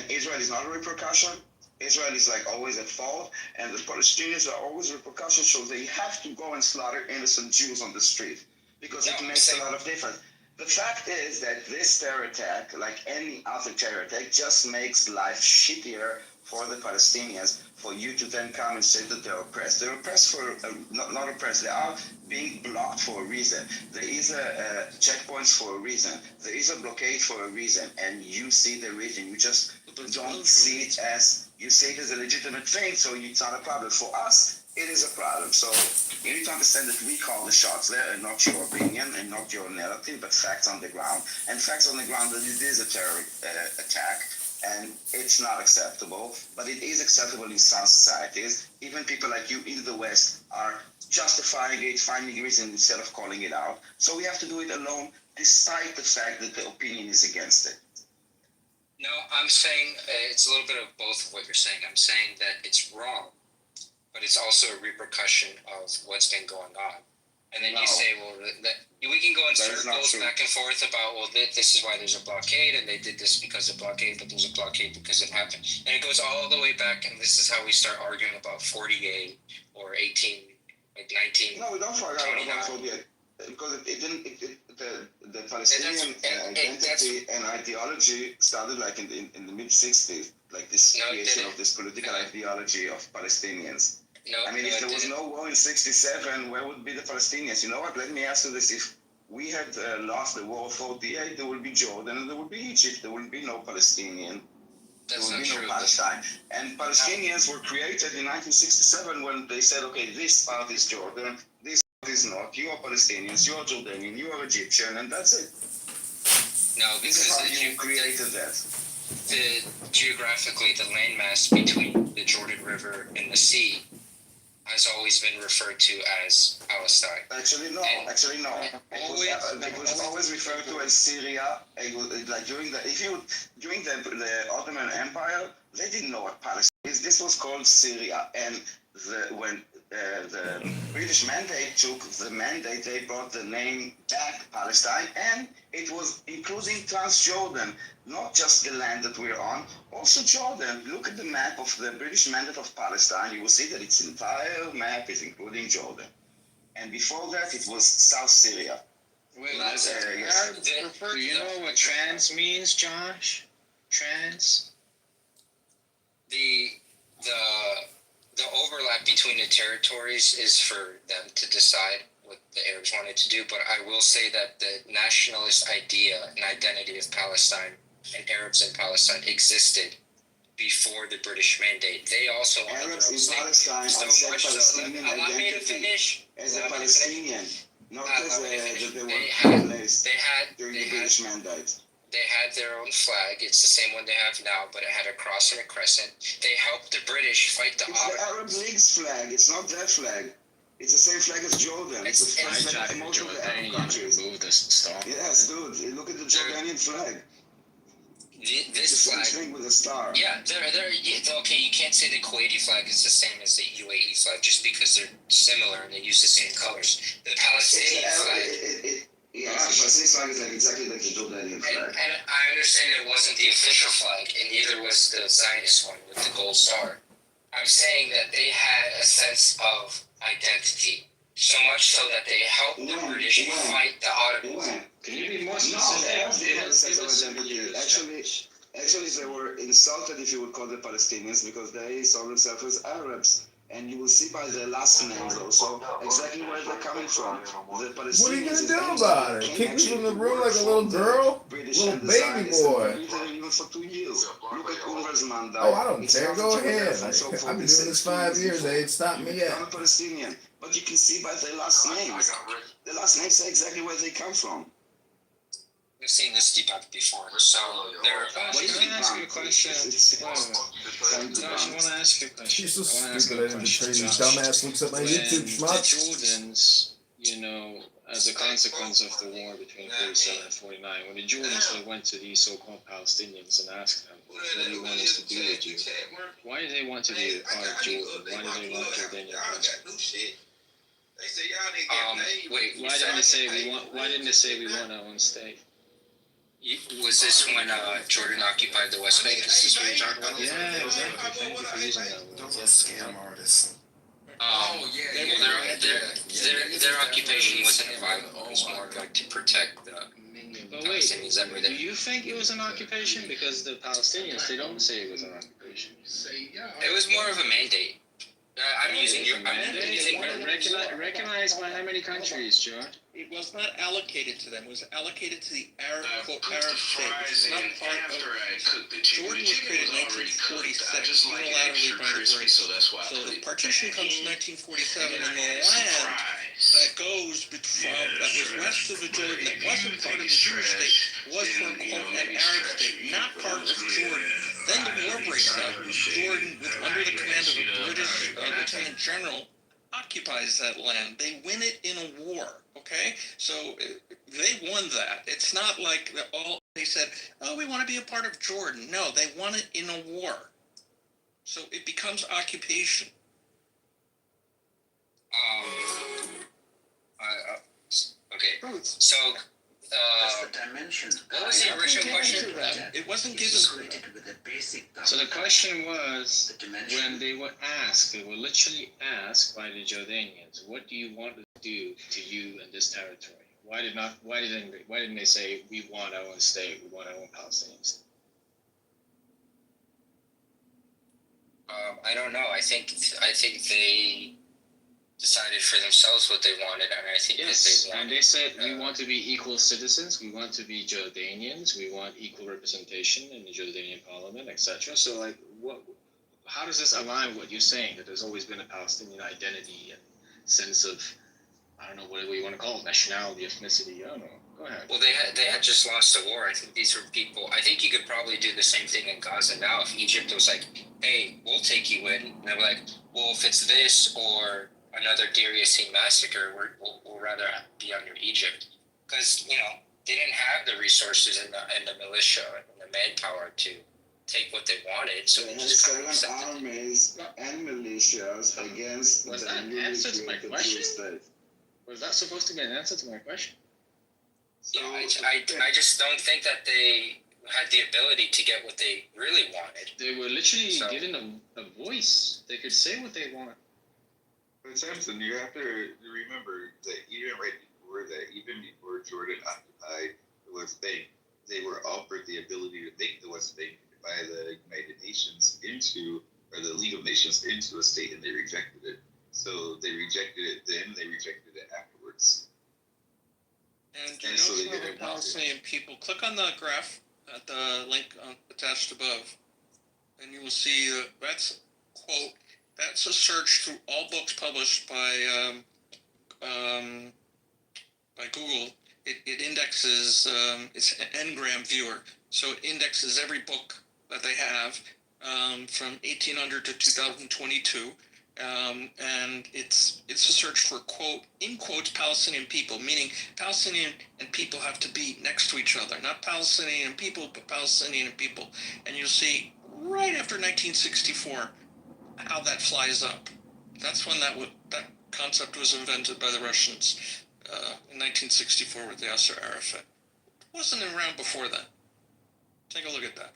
Israel is not a repercussion. Israel is like always at fault, and the Palestinians are always repercussions, so they have to go and slaughter innocent Jews on the street because it makes a lot of difference. The fact is that this terror attack, like any other terror attack, just makes life shittier for the Palestinians, for you to then come and say that they're oppressed. They're oppressed for, not oppressed, they are being blocked for a reason. There is a checkpoints for a reason. There is a blockade for a reason, and you see the reason. You just don't see it as, you see it as a legitimate thing, so it's not a problem. For us, it is a problem. So you need to understand that we call the shots there, and not your opinion and not your narrative, but facts on the ground. And facts on the ground that it is a terror attack, and it's not acceptable, but it is acceptable in some societies. Even people like you in the West are justifying it, finding reason instead of calling it out. So we have to do it alone, despite the fact that the opinion is against it. No, I'm saying it's a little bit of both of what you're saying. I'm saying that it's wrong, but it's also a repercussion of what's been going on. And then you say, well, we can go in circles back and forth about, well, this is why there's a blockade, and they did this because of blockade, but there's a blockade because it happened. And it goes all the way back, and this is how we start arguing about 48 or 18, like 19. No, we don't forget about 48. Because the Palestinian identity and ideology started like in the mid 60s, like this creation of this political ideology of Palestinians. I mean, if there was no war in 67, where would be the Palestinians? You know what? Let me ask you this: if we had lost the war of 48, there would be Jordan and there would be Egypt. There would be no Palestinian. There would be no Palestine. And Palestinians were created in 1967 when they said, okay, this part is Jordan, this part is not. You are Palestinians, you are Jordanian, you are Egyptian, and that's it. No, because you created that. Geographically, the landmass between the Jordan River and the sea has always been referred to as Palestine. Actually, no. It was always referred to as Syria. Like during the Ottoman Empire, they didn't know what Palestine is. This was called Syria, and when the British mandate took the mandate, they brought the name back, Palestine, and it was including Transjordan, not just the land that we're on, also Jordan. Look at the map of the British mandate of Palestine. You will see that its entire map is including Jordan. And before that, it was South Syria. Wait, do you know what trans means, Josh? Trans? The overlap between the territories is for them to decide what the Arabs wanted to do, but I will say that the nationalist idea and identity of Palestine and Arabs in Palestine existed before the British mandate. They also wanted Arabs in Palestine so much Palestinian so, allow me to finish. As a Palestinian, not as they were placed during the British mandate. They had their own flag. It's the same one they have now, but it had a cross and a crescent. They helped the British fight the It's the Arab League's flag. It's not their flag. It's the same flag as Jordan. It's the flag of most of the Arab countries. Yes, dude. Look at the Jordanian flag. This flag. Thing with a star. Yeah, they're okay. You can't say the Kuwaiti flag is the same as the UAE flag just because they're similar and they use the same colors. The Palestinian flag. Yeah, the Palestinian flag is exactly like the Jordanian flag. And I understand it wasn't the official flag, and neither was the Zionist one with the gold star. I'm saying that they had a sense of identity, so much so that they helped the British fight the Ottomans. Can you be more specific? Actually, they were insulted, if you would call the Palestinians, because they saw themselves as Arabs. And you will see by their last names also exactly where they're coming from. The Palestinians. What are you gonna do about it? Kick me from the room like a little girl? Little baby boy. Even for 2 years. Look at UNRWA's mandate. Oh, I don't care. Go ahead. I've been doing this 5 years. They ain't stopped me yet. I'm a Palestinian. But you can see by their last names. The last names say exactly where they come from. We've seen this debunk before, so they're. I want to ask you a question. Josh, I want to ask you a question. She's so stupid. I didn't betray you. Dumbass looks at my YouTube schmuck. The Jordans, as a consequence of the war between 47 and 49, when the Jordans went to these so-called Palestinians and asked them, what do you want us to do with you? Why did they want to be a part of Jordan? Why did they want Jordanian? Wait. Why didn't they say we want our own state? Was this when Jordan occupied the West Bank? Is this what you're talking about? Yeah, exactly. Thank you for using that word. Don't scam artists. Their occupation wasn't violent. It was more like to protect the Palestinians that were there. Do you think it was an occupation? Because the Palestinians, they don't say it was an occupation. It was more of a mandate. I'm using recognized by how many countries, George? It was not allocated to them. It was allocated to the Arab states. It was not part of. Jordan was created in 1946 unilaterally by the British. So the partition comes in 1947, and the land that goes that was west of the Jordan, that wasn't part of the Jewish state, was for quote an Arab state, not part of Jordan. Then the war breaks out. Jordan, under the command of a British Lieutenant General, occupies that land. They win it in a war, okay? So they won that. It's not like they said, oh, we want to be a part of Jordan. No, they won it in a war. So it becomes occupation. Okay, so That's the dimension. what was the original question? It wasn't given. Associated with the basic So the question was, the dimension. when they were asked, they were literally asked by the Jordanians, what do you want to do to you in this territory? Why didn't they say, we want our own state, we want our own Palestinian state? I don't know. I think they decided for themselves what they wanted, and I think Yes, that they wanted. and they said, we want to be equal citizens, we want to be Jordanians, we want equal representation in the Jordanian parliament, etc. So, like, how does this align with what you're saying, that there's always been a Palestinian identity and sense of, I don't know, whatever you want to call it, nationality, ethnicity, I don't know. Go ahead. Well, they had just lost a war. I think these were people. I think you could probably do the same thing in Gaza now. If Egypt was like, "Hey, we'll take you in," and they're like, "Well, if it's this or another Deir Yassin massacre, we'll rather be under Egypt," because they didn't have the resources and the militia and the manpower to take what they wanted. So They they had just kind of 7 accepted it. armies and militias against Was the that an newly answer to my created question? state. Was that supposed to be an answer to my question? Yeah, I just don't think that they had the ability to get what they really wanted. They were literally given a voice. They could say what they want. But Samson, you have to remember that even before Jordan occupied the West Bank, they were offered the ability to make the West Bank by the United Nations or the League of Nations into a state, and they rejected it. So they rejected it then, they rejected it afterwards. And so the Palestinian people, click on the graph at the link attached above, and you will see that's quote. That's a search through all books published by Google. It indexes. It's an Ngram viewer, so it indexes every book that they have from 1800 to 2022. And it's a search for quote in quotes Palestinian people, meaning Palestinian and people have to be next to each other, not Palestinian people, but Palestinian people. And you'll see right after 1964 how that flies up. That's when that concept was invented by the Russians in 1964 with Yasser Arafat. It wasn't around before that. Take a look at that.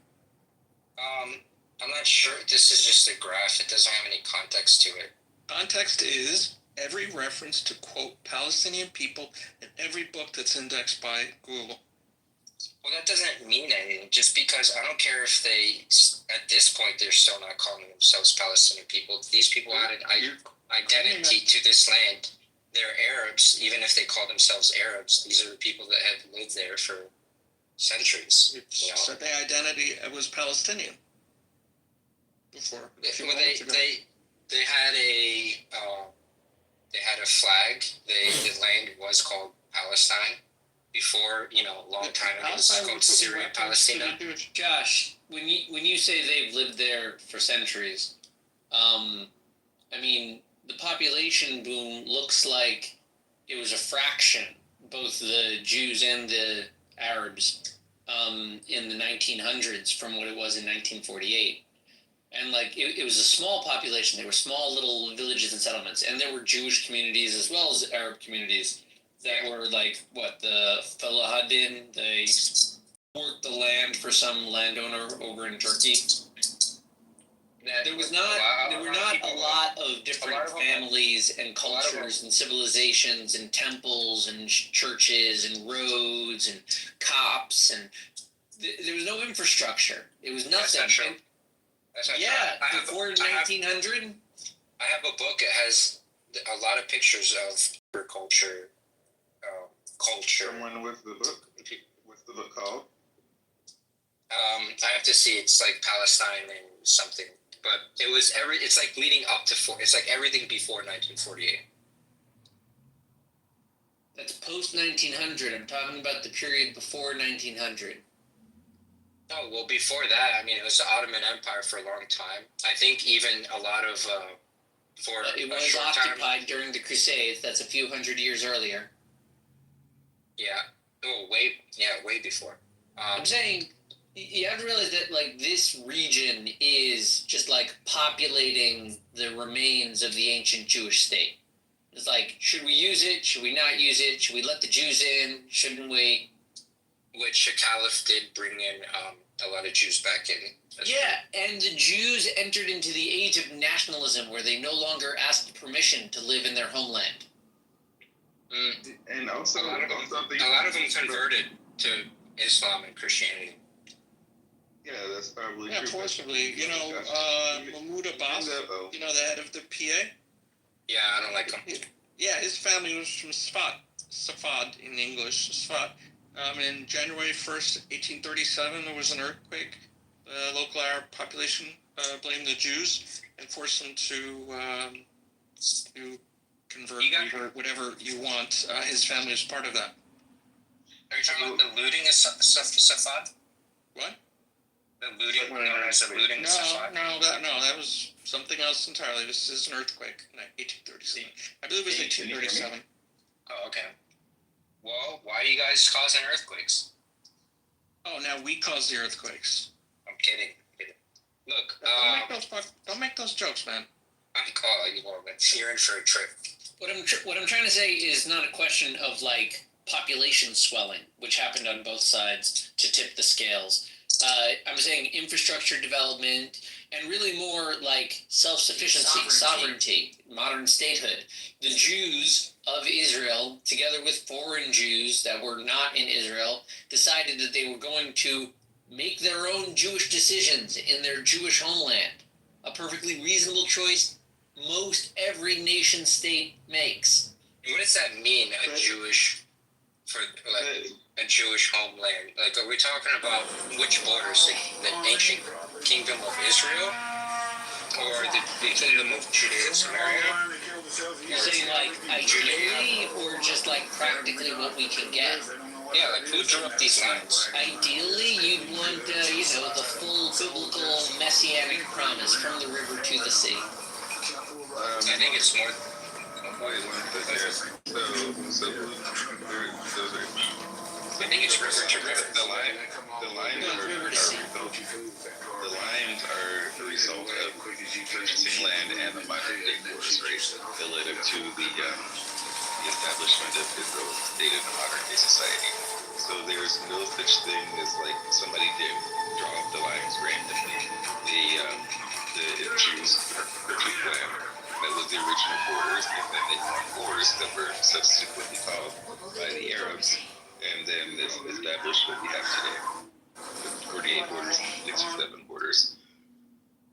I'm not sure. This is just a graph. It doesn't have any context to it. Context is every reference to, quote, Palestinian people in every book that's indexed by Google. Well, that doesn't mean anything. Just because I don't care if they, at this point, they're still not calling themselves Palestinian people. These people had an identity to this land. They're Arabs, even if they call themselves Arabs. These are the people that have lived there for centuries. So their identity was Palestinian. Before. Well, they had a flag. The land was called Palestine. Before, a long time ago, it was called Syria, Palestina. Josh, when you say they've lived there for centuries, the population boom looks like it was a fraction, both the Jews and the Arabs, in the 1900s from what it was in 1948. And it was a small population. There were small little villages and settlements, and there were Jewish communities as well as Arab communities that were the Falahadin. They worked the land for some landowner over in Turkey. There were not a lot of different families and cultures and civilizations and temples and churches and roads and cops, and there was no infrastructure. It was nothing. That's not true. Before 1900. I have a book. It has a lot of pictures of agriculture. Culture. Someone with the book. What's the book called? I have to see. It's like Palestine and something, but it was it's like leading up to it's like everything before 1948. That's post 1900. I'm talking about the period before 1900. Oh, well, before that, it was the Ottoman Empire for a long time. I think even a lot of for It a was short time. occupied during the Crusades. That's a few hundred years earlier. Yeah. Oh, way before. I'm saying you have to realize that like this region is just like populating the remains of the ancient Jewish state. It's like, should we use it? Should we not use it? Should we let the Jews in? Shouldn't we? Which the Caliph did bring in a lot of Jews back in. Yeah, and the Jews entered into the age of nationalism where they no longer asked permission to live in their homeland. And also, a lot of them converted to Islam and Christianity. Yeah, that's probably Yeah, true. forcibly. You know, Mahmoud Abbas, you know, the head of the PA? Yeah, I don't like him. Yeah, his family was from Safad in English, Safad. In January 1st, 1837, there was an earthquake. The local Arab population blamed the Jews and forced them to convert, whatever you want. His family was part of that. Are you talking about the looting of Safad? What? The looting, known as the looting of Safad? No, that was something else entirely. This is an earthquake in 1837. I believe it was 1837. Oh, okay. Well, why are you guys causing earthquakes? Oh, now we cause the earthquakes. I'm kidding. Look, don't make those jokes, man. I'm calling you, Morgan. You're in for a trip. What I'm trying to say is not a question of like population swelling, which happened on both sides to tip the scales. I'm saying infrastructure development and really more like self-sufficiency, sovereignty, modern statehood. The Jews of Israel, together with foreign Jews that were not in Israel, decided that they were going to make their own Jewish decisions in their Jewish homeland. A perfectly reasonable choice most every nation state makes. What does that mean, a Jewish homeland? Like, are we talking about which borders? The ancient kingdom of Israel? Or the kingdom of Judea and Samaria? You're saying like ideally or just like practically what we can get? Yeah, like who drew up these lines? Ideally, you'd want, the full biblical messianic promise from the river to the sea. I think it's more. I think it's river to river. The lines are a result of purchasing land and the modern day borders, right, relative to the establishment of Israel's state in a modern day society. So there's no such thing as like somebody did draw up the lines randomly. The Jews purchased land that was the original borders, and then they formed borders that were subsequently called by the Arabs, and then this established what we have today. 48 borders, 67 borders.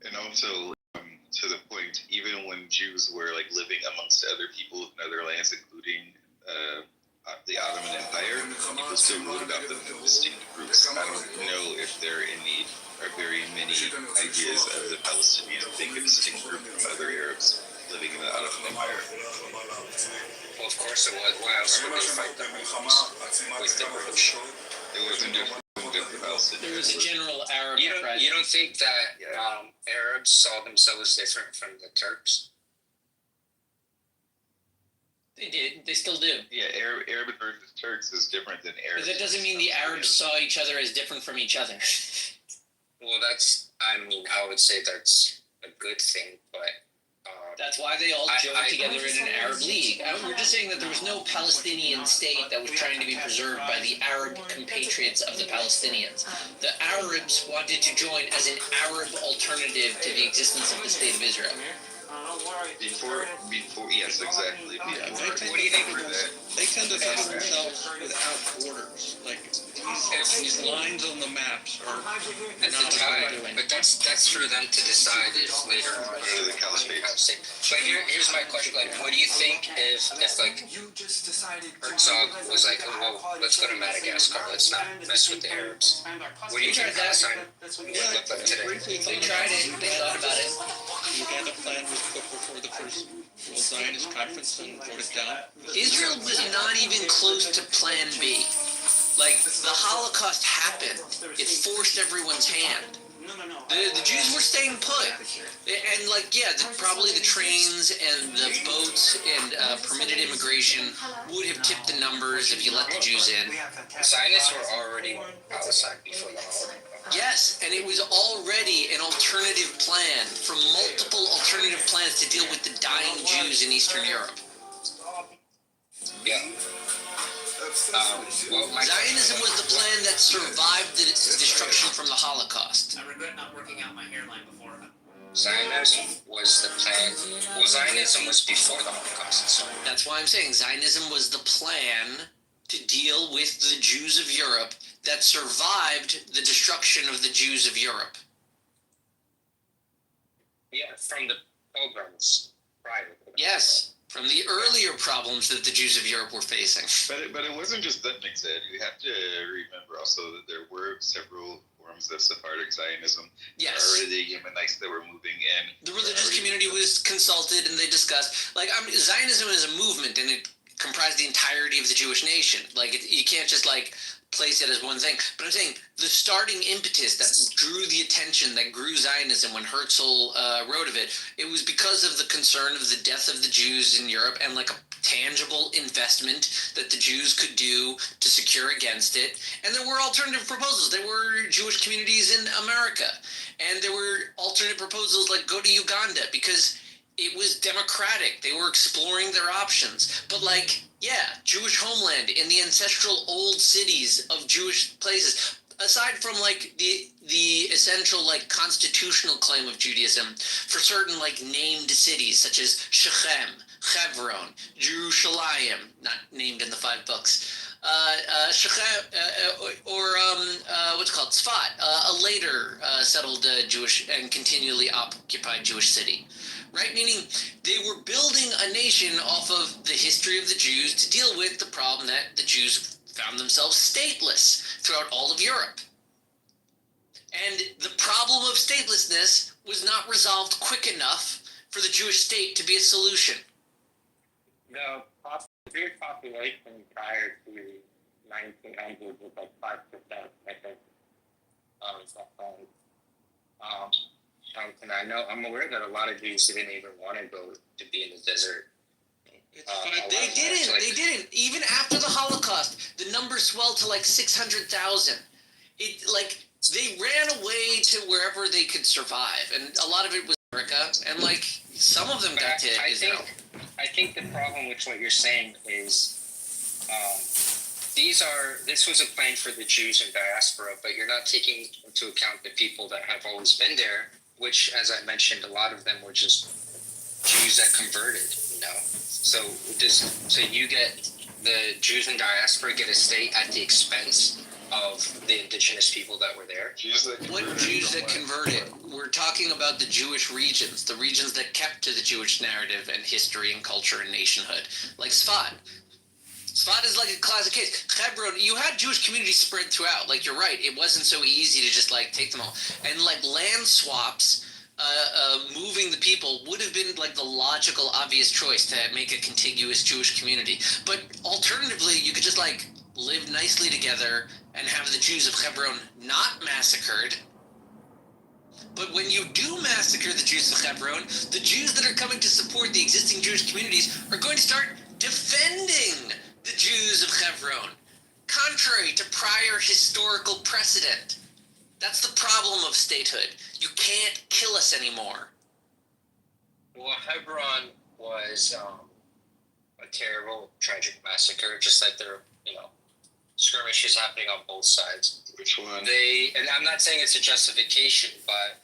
And also, to the point, even when Jews were like living amongst other people in other lands, including the Ottoman Empire, people still wrote about them in distinct groups. I don't know if there are very many ideas of the Palestinians being a distinct group from other Arabs living in the Ottoman Empire. Well, of course it was. Why else would they fight the Muslims with the British? It wasn't just the Palestinians. There was a general Arab You don't think that Arabs saw themselves different from the Turks? They did. They still do. Yeah, Arab versus Turks is different than Arabs. But that doesn't mean the Arabs saw each other as different from each other. Well, I would say that's a good thing, but... That's why they all joined together in an Arab League. We're just saying that there was no Palestinian state that was trying to be preserved by the Arab compatriots of the Palestinians. The Arabs wanted to join as an Arab alternative to the existence of the state of Israel. Before, yes, exactly. What do you think of that? They tend to think of themselves without borders. Like, these lines on the maps are not what they're doing. But that's for them to decide if later on the caliphate. But here's my question: like, what do you think if like Herzog was like, oh, well, let's go to Madagascar, let's not mess with the Arabs? What do you think Palestine would look like today? They tried it. They thought about it. The Uganda plan was put before the first World Zionist Conference and voted down. Israel was not even close to Plan B. Like, the Holocaust happened. It forced everyone's hand. The Jews were staying put, and like probably the trains and the boats and permitted immigration would have tipped the numbers if you let the Jews in. Zionists were already in Palestine before the Holocaust. Yes, and it was already an alternative plan from multiple alternative plans to deal with the dying Jews in Eastern Europe. Yeah. Zionism was the plan that survived the destruction from the Holocaust. I regret not working out my hairline before. Zionism was the plan. Well, Zionism was before the Holocaust. So. That's why I'm saying Zionism was the plan to deal with the Jews of Europe that survived the destruction of the Jews of Europe. Yeah, from the pilgrims prior. Yes, from the earlier problems that the Jews of Europe were facing. But it wasn't just that, Nick said. You have to remember also that there were several forms of Sephardic Zionism. Yes. Already the Yemenites that were moving in. The religious community was consulted and they discussed. Zionism is a movement and it comprised the entirety of the Jewish nation. You can't just place it as one thing. But I'm saying the starting impetus that drew the attention, that grew Zionism when Herzl wrote of it, it was because of the concern of the death of the Jews in Europe and a tangible investment that the Jews could do to secure against it. And there were alternative proposals. There were Jewish communities in America. And there were alternate proposals like go to Uganda because it was democratic. They were exploring their options. But Jewish homeland in the ancestral old cities of Jewish places. Aside from the essential constitutional claim of Judaism for certain named cities such as Shechem, Hebron, Jerusalem, not named in the 5 books, Shechem, or what's it called, Tzfat, a later settled Jewish and continually occupied Jewish city. Right? Meaning they were building a nation off of the history of the Jews to deal with the problem that the Jews found themselves stateless throughout all of Europe. And the problem of statelessness was not resolved quick enough for the Jewish state to be a solution. The Jewish population prior to 1900 was 5%, I think. And I'm aware that a lot of Jews didn't even want to go to be in the desert. They didn't. Even after the Holocaust, the numbers swelled to 600,000. They ran away to wherever they could survive, and a lot of it was America, and some of them got to Israel. I think the problem with what you're saying is this was a plan for the Jews in diaspora, but you're not taking into account the people that have always been there, which, as I mentioned, a lot of them were just Jews that converted, So you get the Jews in diaspora get a stay at the expense of the indigenous people that were there. What Jews that converted? We're talking about the Jewish regions, the regions that kept to the Jewish narrative and history and culture and nationhood, like Tzfat. Tzfat is a classic case. Hebron, you had Jewish communities spread throughout. You're right, it wasn't so easy to just take them all. And land swaps, moving the people would have been the logical, obvious choice to make a contiguous Jewish community. But alternatively, you could just live nicely together and have the Jews of Hebron not massacred. But when you do massacre the Jews of Hebron, the Jews that are coming to support the existing Jewish communities are going to start defending the Jews of Hebron, contrary to prior historical precedent. That's the problem of statehood. You can't kill us anymore. Well, Hebron was a terrible, tragic massacre, just like there, skirmishes happening on both sides. Which one? And I'm not saying it's a justification, but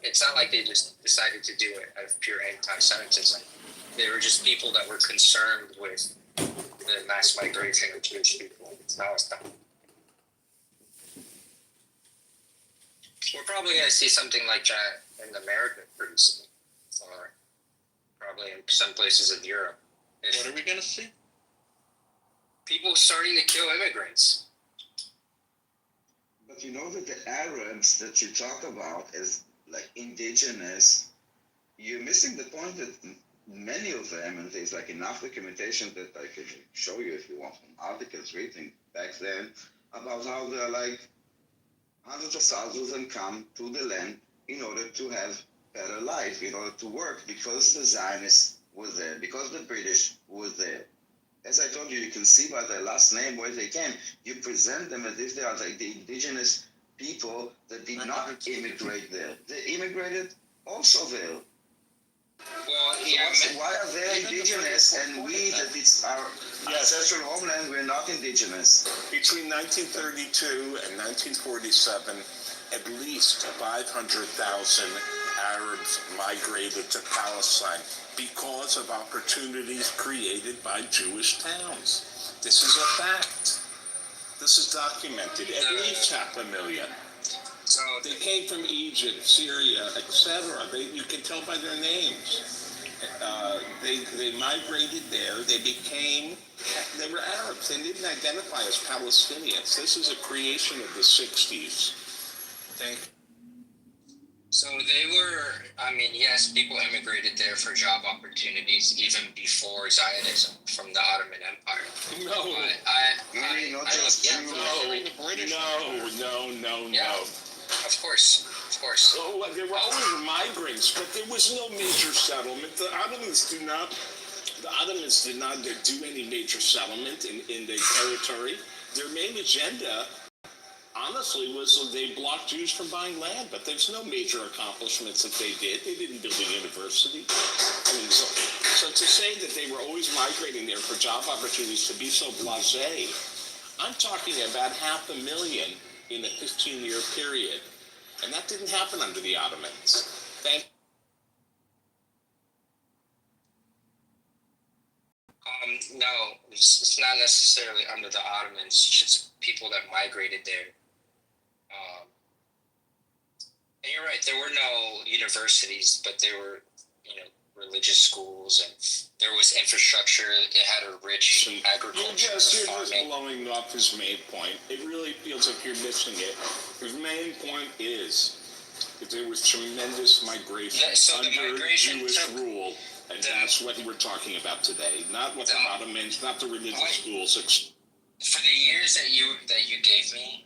it's not like they just decided to do it out of pure anti-Semitism. They were just people that were concerned with the mass migration of Jewish people into Palestine. We're probably going to see something like that in America pretty soon, or probably in some places in Europe. What are we going to see? People starting to kill immigrants. But you know that the Arabs that you talk about as indigenous, you're missing the point that many of them, and there's enough documentation that I can show you if you want from articles written back then about how they're hundreds of thousands of them come to the land in order to have better life, in order to work, because the Zionists were there, because the British were there. As I told you, you can see by their last name where they came. You present them as if they are like the indigenous people that did not immigrate there. They immigrated also there. Well, yeah, So why are they indigenous and we, that it's our ancestral homeland, we're not indigenous? Between 1932 and 1947, at least 500,000 Arabs migrated to Palestine because of opportunities created by Jewish towns. This is a fact. This is documented. At least 500,000. So they came from Egypt, Syria, etc. You can tell by their names. They migrated there. They were Arabs. They didn't identify as Palestinians. This is a creation of the 60s. Thank you. So they were, I mean, yes, people immigrated there for job opportunities even before Zionism from the Ottoman Empire. No. No. Of course. Oh, there were always migrants, but there was no major settlement. The Ottomans did not do any major settlement in their territory. Their main agenda, honestly, was they blocked Jews from buying land, but there's no major accomplishments that they did. They didn't build a university. I mean, so to say that they were always migrating there for job opportunities, to be so blasé, I'm talking about 500,000 in a 15-year period. And that didn't happen under the Ottomans. No, it's not necessarily under the Ottomans. It's just people that migrated there. And you're right, there were no universities, but there were, religious schools, and there was infrastructure. It had a rich agriculture. You're just blowing up his main point. It really feels like you're missing it. His main point is that there was tremendous migration under Jewish rule, and that's what we're talking about today. Not what the Ottomans, not the religious schools. For the years that you gave me,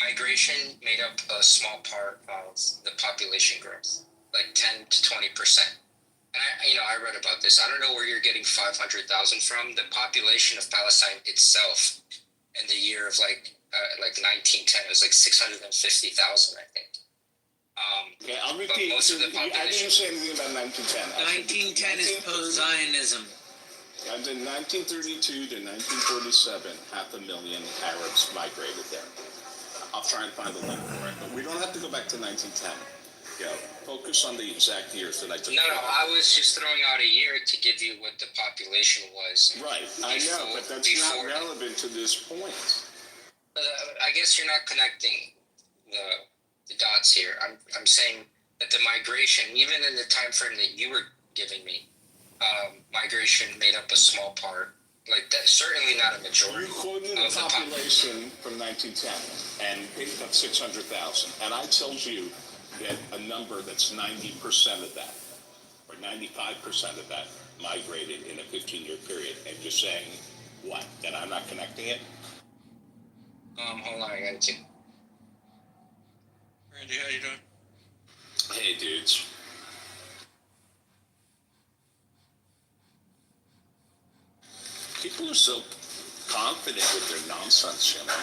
migration made up a small part of the population growth, like 10 to 20%. And I read about this. I don't know where you're getting 500,000 from. The population of Palestine itself, in the year of like 1910, it was like 650,000, I think. Okay, I'll repeat. Most of the population. I didn't say anything about 1910. 1910 is post-Zionism. And in 1932 to 1947, 500,000 Arabs migrated there. I'll try and find the link for it, but we don't have to go back to 1910. Focus on the exact years that I took. No, I was just throwing out a year to give you what the population was. Right, I know, but that's not relevant to this point. I guess you're not connecting the dots here. I'm saying that the migration, even in the time frame that you were giving me, migration made up a small part. Like that, certainly not a majority. You quoted the population from 1910 and picked up 600,000, and I told you that a number that's 90% of that, or 95% of that, migrated in a 15-year period. And you're saying what? That I'm not connecting it? Hold on, I got it too. Randy, how you doing? Hey, dudes. People are so confident with their nonsense, you know.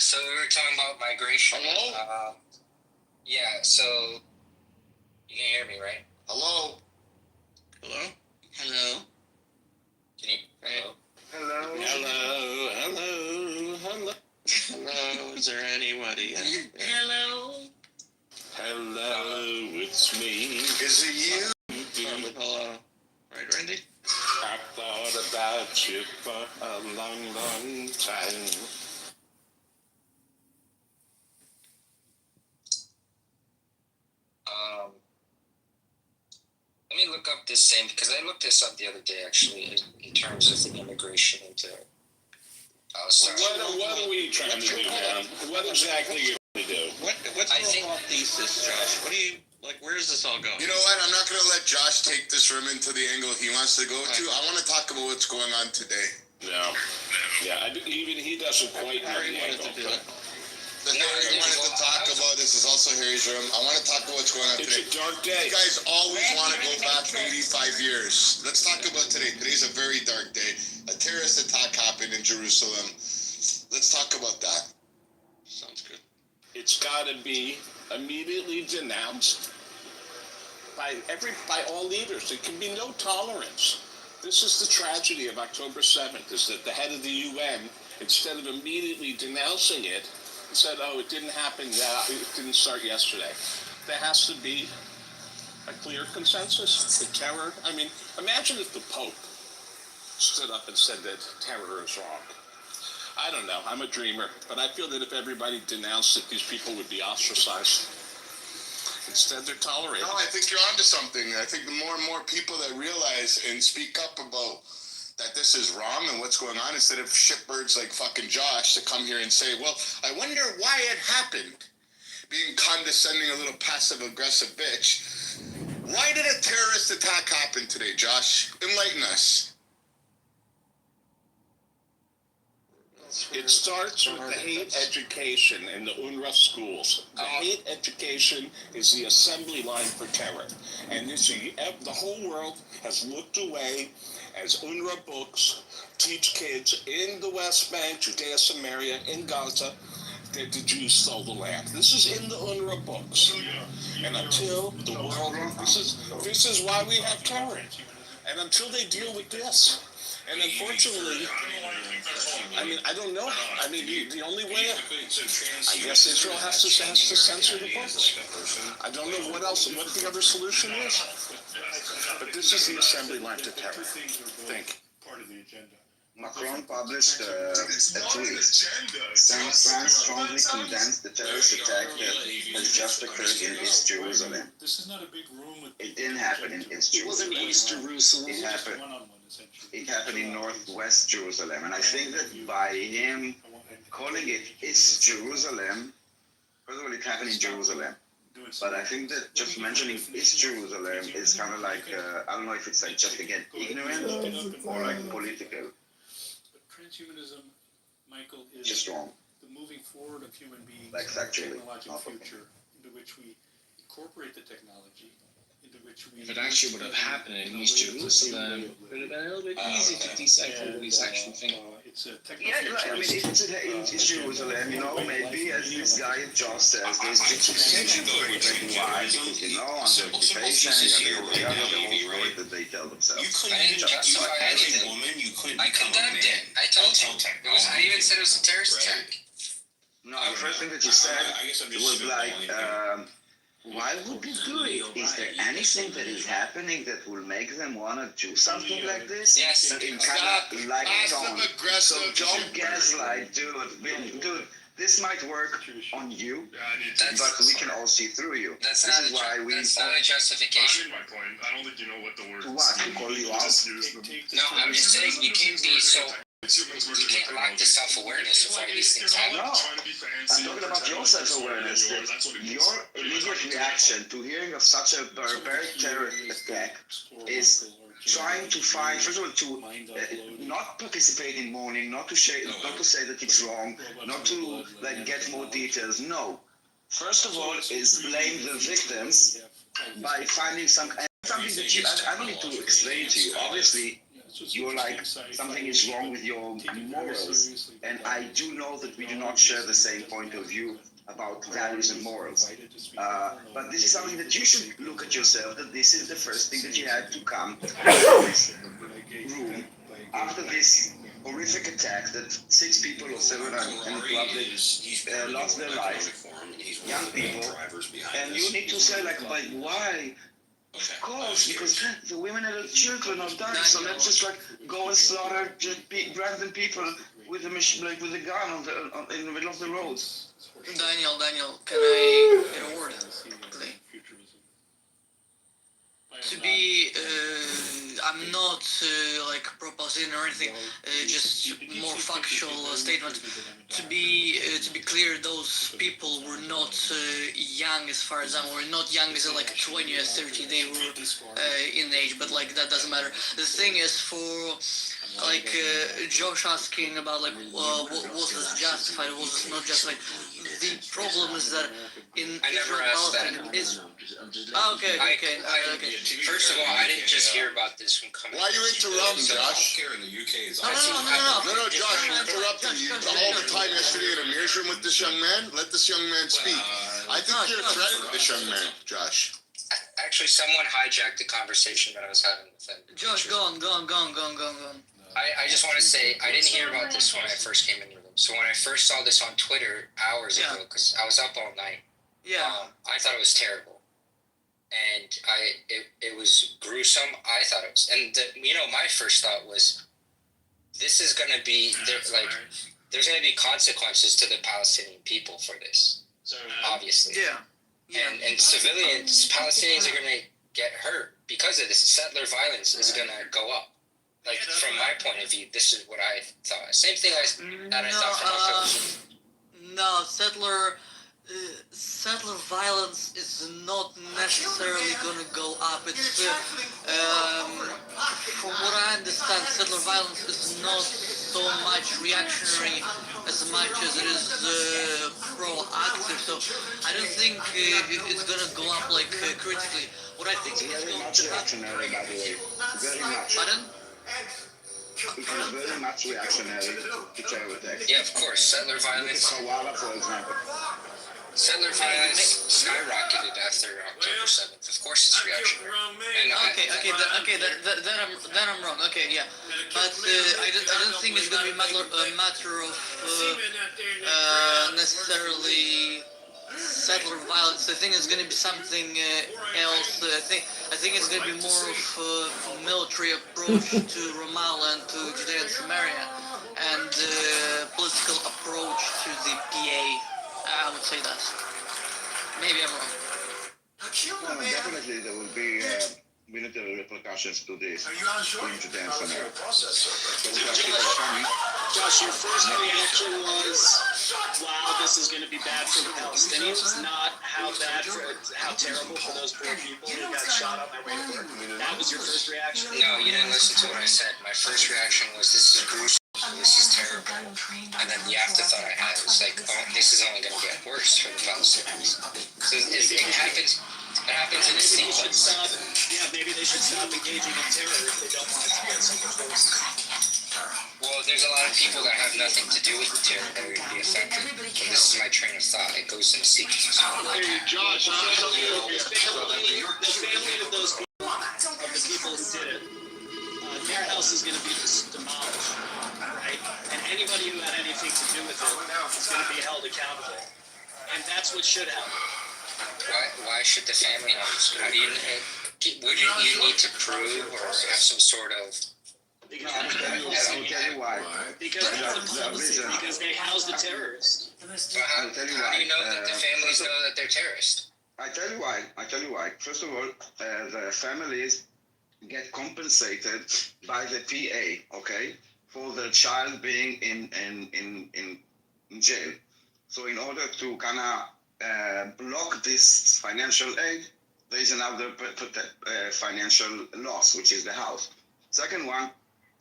so we were talking about migration. Hello? Yeah, so you can hear me, right? Hello? Hello? Hello? Can you? Hello? Hello? Hello, hello, hello. Hello? Is there anybody in there? Hello. Hello, it's me. Is it you? Start with hello. Right, Randy? I thought about you for a long, long time. Let me look up this same, because I looked this up the other day, actually, in terms of the immigration into sorry. What are we trying to do, man? What exactly are you trying to do? What's the whole thesis, Josh? What do you, like, where is this all going? You know what? I'm not going to let Josh take this room into the angle he wants to go to. I want to talk about what's going on today. No. Yeah, even he doesn't quite know Harry the wanted angle. to do it. The thing I wanted to talk about, this is also Harry's room. I want to talk about what's going on It's today. a dark day. You guys always want to go back 85 years. Let's talk about today. Today's a very dark day. A terrorist attack happened in Jerusalem. Let's talk about that. Sounds good. It's got to be immediately denounced by all leaders. There can be no tolerance. This is the tragedy of October 7th, is that the head of the UN, instead of immediately denouncing it, said, oh, it didn't happen, it didn't start yesterday. There has to be a clear consensus. The terror, I mean, imagine if the Pope stood up and said that terror is wrong. I don't know, I'm a dreamer, but I feel that if everybody denounced it, these people would be ostracized. Instead, they're tolerated. No, I think you're onto something. I think the more and more people that realize and speak up about that this is wrong and what's going on, instead of shitbirds like fucking Josh to come here and say, well, I wonder why it happened. Being condescending, a little passive-aggressive bitch. Why did a terrorist attack happen today, Josh? Enlighten us. It starts with the hate education in the UNRWA schools. The hate education is the assembly line for terror. And the whole world has looked away as UNRWA books teach kids in the West Bank, Judea, Samaria, in Gaza, that the Jews stole the land. This is in the UNRWA books. And until the world, this is why we have terror. And until they deal with this. And unfortunately, I mean, I don't know. I mean, the only way, I guess Israel has to censor the books. I don't know what the other solution is. But this is the assembly line to terror. Think. Macron published a tweet saying France strongly condemns the terrorist attack that has just occurred in East Jerusalem. This is not a big room with. It didn't happen in East It was in Jerusalem. East Jerusalem. It happened in Northwest Jerusalem. And I think that by him calling it East Jerusalem, first of all, it happened in Jerusalem. But I think that just mentioning East Jerusalem is kind of like, I don't know if it's like just again ignorant or like political. But transhumanism, Michael, is Just wrong. the moving forward of human beings Like in a factually, technological not okay. future into which we incorporate the technology, into which we... If it actually would have happened in East Jerusalem, it would have been a little bit easy to decipher what he's actually thinking. It's a Yeah, I mean, if it's in East Jerusalem, you know, maybe as this guy Josh says, there's justification for it. Like, why? Because, you know, under occupation, you have the whole story that they tell themselves. I didn't justify anything. I condemned it. I told you. I even said it was a terrorist attack. No, the first thing that you said was like, why would they do it? Is there anything that is happening that will make them want to do something like this? Yes. In kind of like tone. So don't gaslight, dude, this might work on you, but we can all see through you. That's This is why we... That's not a justification. My point. I don't think you know what the word To what? To call you out? No, I'm just saying you can't be so... You can't lack the self-awareness of why these things happen. No, I'm talking about your self-awareness. Your immediate reaction to hearing of such a barbaric terror attack is trying to find, first of all, to not participate in mourning, not to say that it's wrong, not to like get more details. No, first of all, is blame the victims by finding something that I don't need to explain to you. Obviously, you're like, something is wrong with your morals. And I do know that we do not share the same point of view about values and morals. But this is something that you should look at yourself, that this is the first thing that you had to come to this room after this horrific attack that 6 people or 7 in the club that lost their life, young people, and you need to say like, but why? Of course, because the women and the children are dying, so let's just like go and slaughter just random people with a machine, like with a gun in the middle of the road. Daniel, can I get a word? Please. To be, I'm not like proposing or anything, just more factual statement. To be clear, those people were not young as far as were not young as like 20 or 30. They were in age, but like that doesn't matter. The thing is for like Josh asking about like was this justified? Was this not justified? The problem is that in Israel is okay. First of all, I didn't just hear about this from coming. Why are you interrupting, Josh? Healthcare in the UK is No, Josh, you interrupted you all the time yesterday in Amir's room with this young man. Let this young man speak. I think you're threatening this young man, Josh. Actually, someone hijacked the conversation that I was having with him. Josh, go on. I just want to say, I didn't hear about this when I first came in the room. So when I first saw this on Twitter hours ago, because I was up all night, I thought it was terrible. And it was gruesome. I thought it was, and my first thought was, this is going to be, there's going to be consequences to the Palestinian people for this, obviously. And civilians, Palestinians are going to get hurt because of this. Settler violence is going to go up. Like, from my point of view, this is what I thought. Same thing I thought from my No, settler violence is not necessarily going to go up. It's from what I understand, settler violence is not so much reactionary as much as it is proactive. So I don't think it's going to go up like critically. What I think is very much reactionary, by the way. Very much. Pardon? It is very much reactionary to terror attacks. Yeah, of course. Settler violence. Hawala, for example. Settler violence skyrocketed after October 7th. Of course, it's reactionary. Then I'm wrong. Okay, yeah, but I don't think it's going to be a matter of necessarily settler violence. I think it's going to be something else. I think it's going to be more of a military approach to Ramallah and to Judea and Samaria, and political approach to the PA. I would say that. Maybe I'm wrong. No, definitely there will be military repercussions to this in Judea and Samaria. Josh, your first reaction was, wow, this is going to be bad for the Palestinians, not how terrible for those poor people who got shot on their way to work. That was your first reaction? No, you didn't listen to what I said. My first reaction was, this is gruesome. This is terrible. And then the afterthought I had was like, oh, this is only going to get worse for the Palestinians. So it happens in a sequence. Maybe they should stop engaging in terror if they don't want it to get so much worse. Well, there's a lot of people that have nothing to do with the terror that would be affected. So this is my train of thought. It goes in a sequence. Hey, Josh, the family of those people, of the people who did it, their house is going to be demolished, right? And anybody who had anything to do with it is going to be held accountable. And that's what should happen. Why should the family have? Wouldn't you need to prove or have some sort of? I'll tell you why. Because they house the terrorists. I'll tell you why. How do you know that the families know that they're terrorists? I tell you why. First of all, the families get compensated by the PA, okay, for the child being in jail. So in order to kind of block this financial aid, there is another financial loss, which is the house. Second one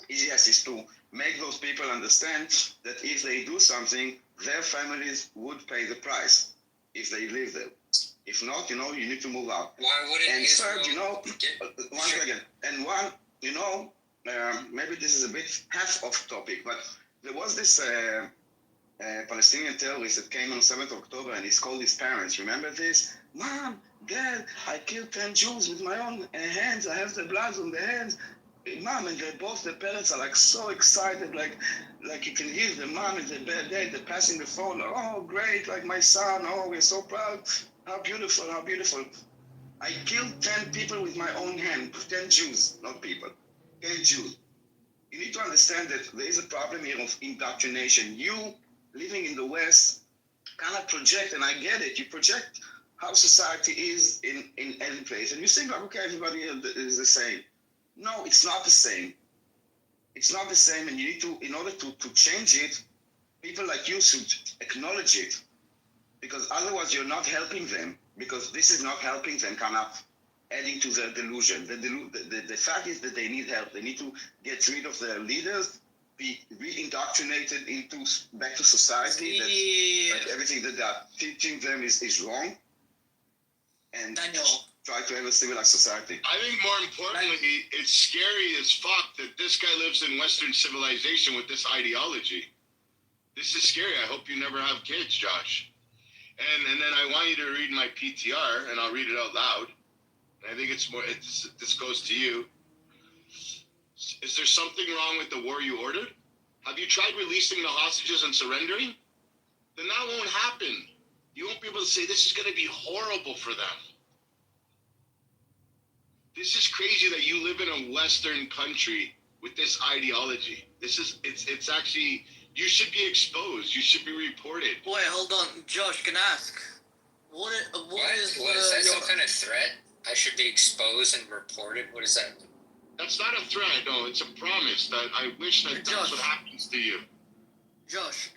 is to make those people understand that if they do something, their families would pay the price if they live there. If not, you need to move out. Why wouldn't and Israel third, one second. And maybe this is a bit half off topic, but there was this Palestinian terrorist that came on 7th of October and he's called his parents. Remember this? Mom, Dad, I killed 10 Jews with my own hands. I have the blood on the hands. Mom, and both the parents are like so excited, like you can hear the mom and the dad, they're passing the phone. Oh, great, like my son. Oh, we're so proud. How beautiful, how beautiful. I killed 10 people with my own hand. 10 Jews, not people. 10 Jews. You need to understand that there is a problem here of indoctrination. You, living in the West, cannot project, and I get it, you project how society is in every place. And you think, like, okay, everybody is the same. No, it's not the same. It's not the same, and you need to, in order to change it, people like you should acknowledge it, because otherwise you're not helping them, because this is not helping them, kind of adding to their delusion. The fact is that they need help. They need to get rid of their leaders, be re-indoctrinated back to society, that everything that they're teaching them is wrong, and try to have a civilized society. I think more importantly, it's scary as fuck that this guy lives in Western civilization with this ideology. This is scary. I hope you never have kids, Josh. And then I want you to read my PTR, and I'll read it out loud. I think this goes to you. Is there something wrong with the war you ordered? Have you tried releasing the hostages and surrendering? Then that won't happen. You won't be able to say this is going to be horrible for them. This is crazy that you live in a Western country with this ideology. It's actually, you should be exposed. You should be reported. Wait, hold on. Josh, can I ask? What is that some kind of threat? I should be exposed and reported? What is that? That's not a threat, no. It's a promise that I wish that that's what happens to you. Josh,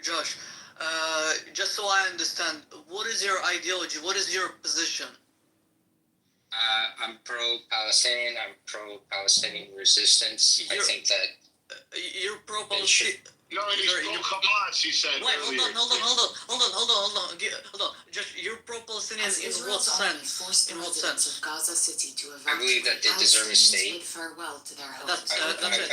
just so I understand, what is your ideology? What is your position? I'm pro-Palestinian. I'm pro-Palestinian resistance. I think that you're pro-Palestinian. No, he's pro-Hamas, he said earlier. Hold on. Just, you're pro-Palestinian in what sense? In what sense? I believe that they deserve a state. I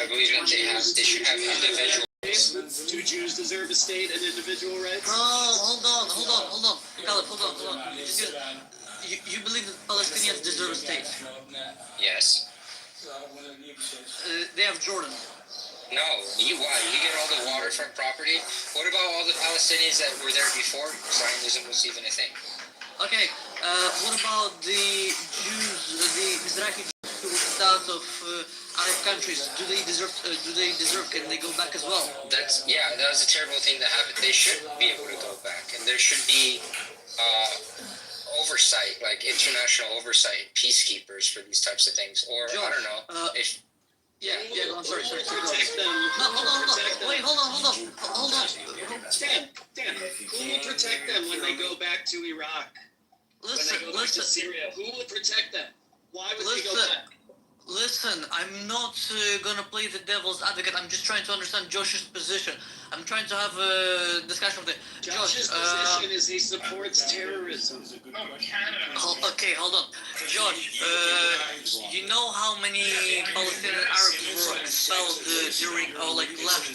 believe that they should have individual. Do Jews deserve a state and individual rights? Oh, hold on. Caleb, hold on. You believe that Palestinians deserve a state? Yes. They have Jordan. No, why? You get all the waterfront property? What about all the Palestinians that were there before Zionism was even a thing? Okay, what about the Jews, the Mizrahi Jews who were out of Arab countries? Do they deserve? Can they go back as well? That was a terrible thing that happened. They should be able to go back, and there should be oversight, like international oversight, peacekeepers for these types of things, or Josh, I don't know. I'm sorry. Protect them. No, hold on. Wait, hold on. Dan, who will protect them when they go back to Iraq? When they go back to Syria, who will protect them? Why would they go back? Listen, I'm not gonna play the devil's advocate. I'm just trying to understand Josh's position. I'm trying to have a discussion with Josh's position is he supports terrorism. Okay, hold on. Josh, you know how many Palestinian Arabs were expelled during, or like left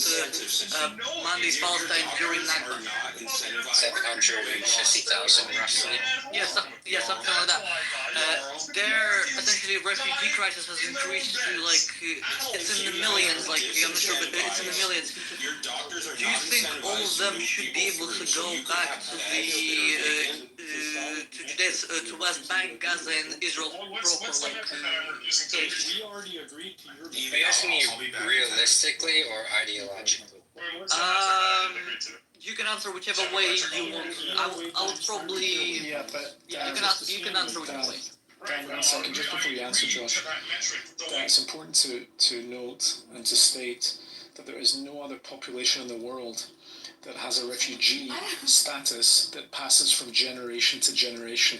Mondays Palestine during Nakba? 750,000 roughly. Yes, something like that. Their essentially refugee crisis has increased to like it's in the millions. Like I'm not sure, but it's in the millions. Do you think all of them should be able to go back to the to West Bank, Gaza, and Israel proper? Like, Are you asking me realistically or ideologically? You can answer whichever way you want. I would probably. You can answer whichever way. Dan, 1 second, just before you answer, Josh, it's important to note and to state that there is no other population in the world that has a refugee status that passes from generation to generation.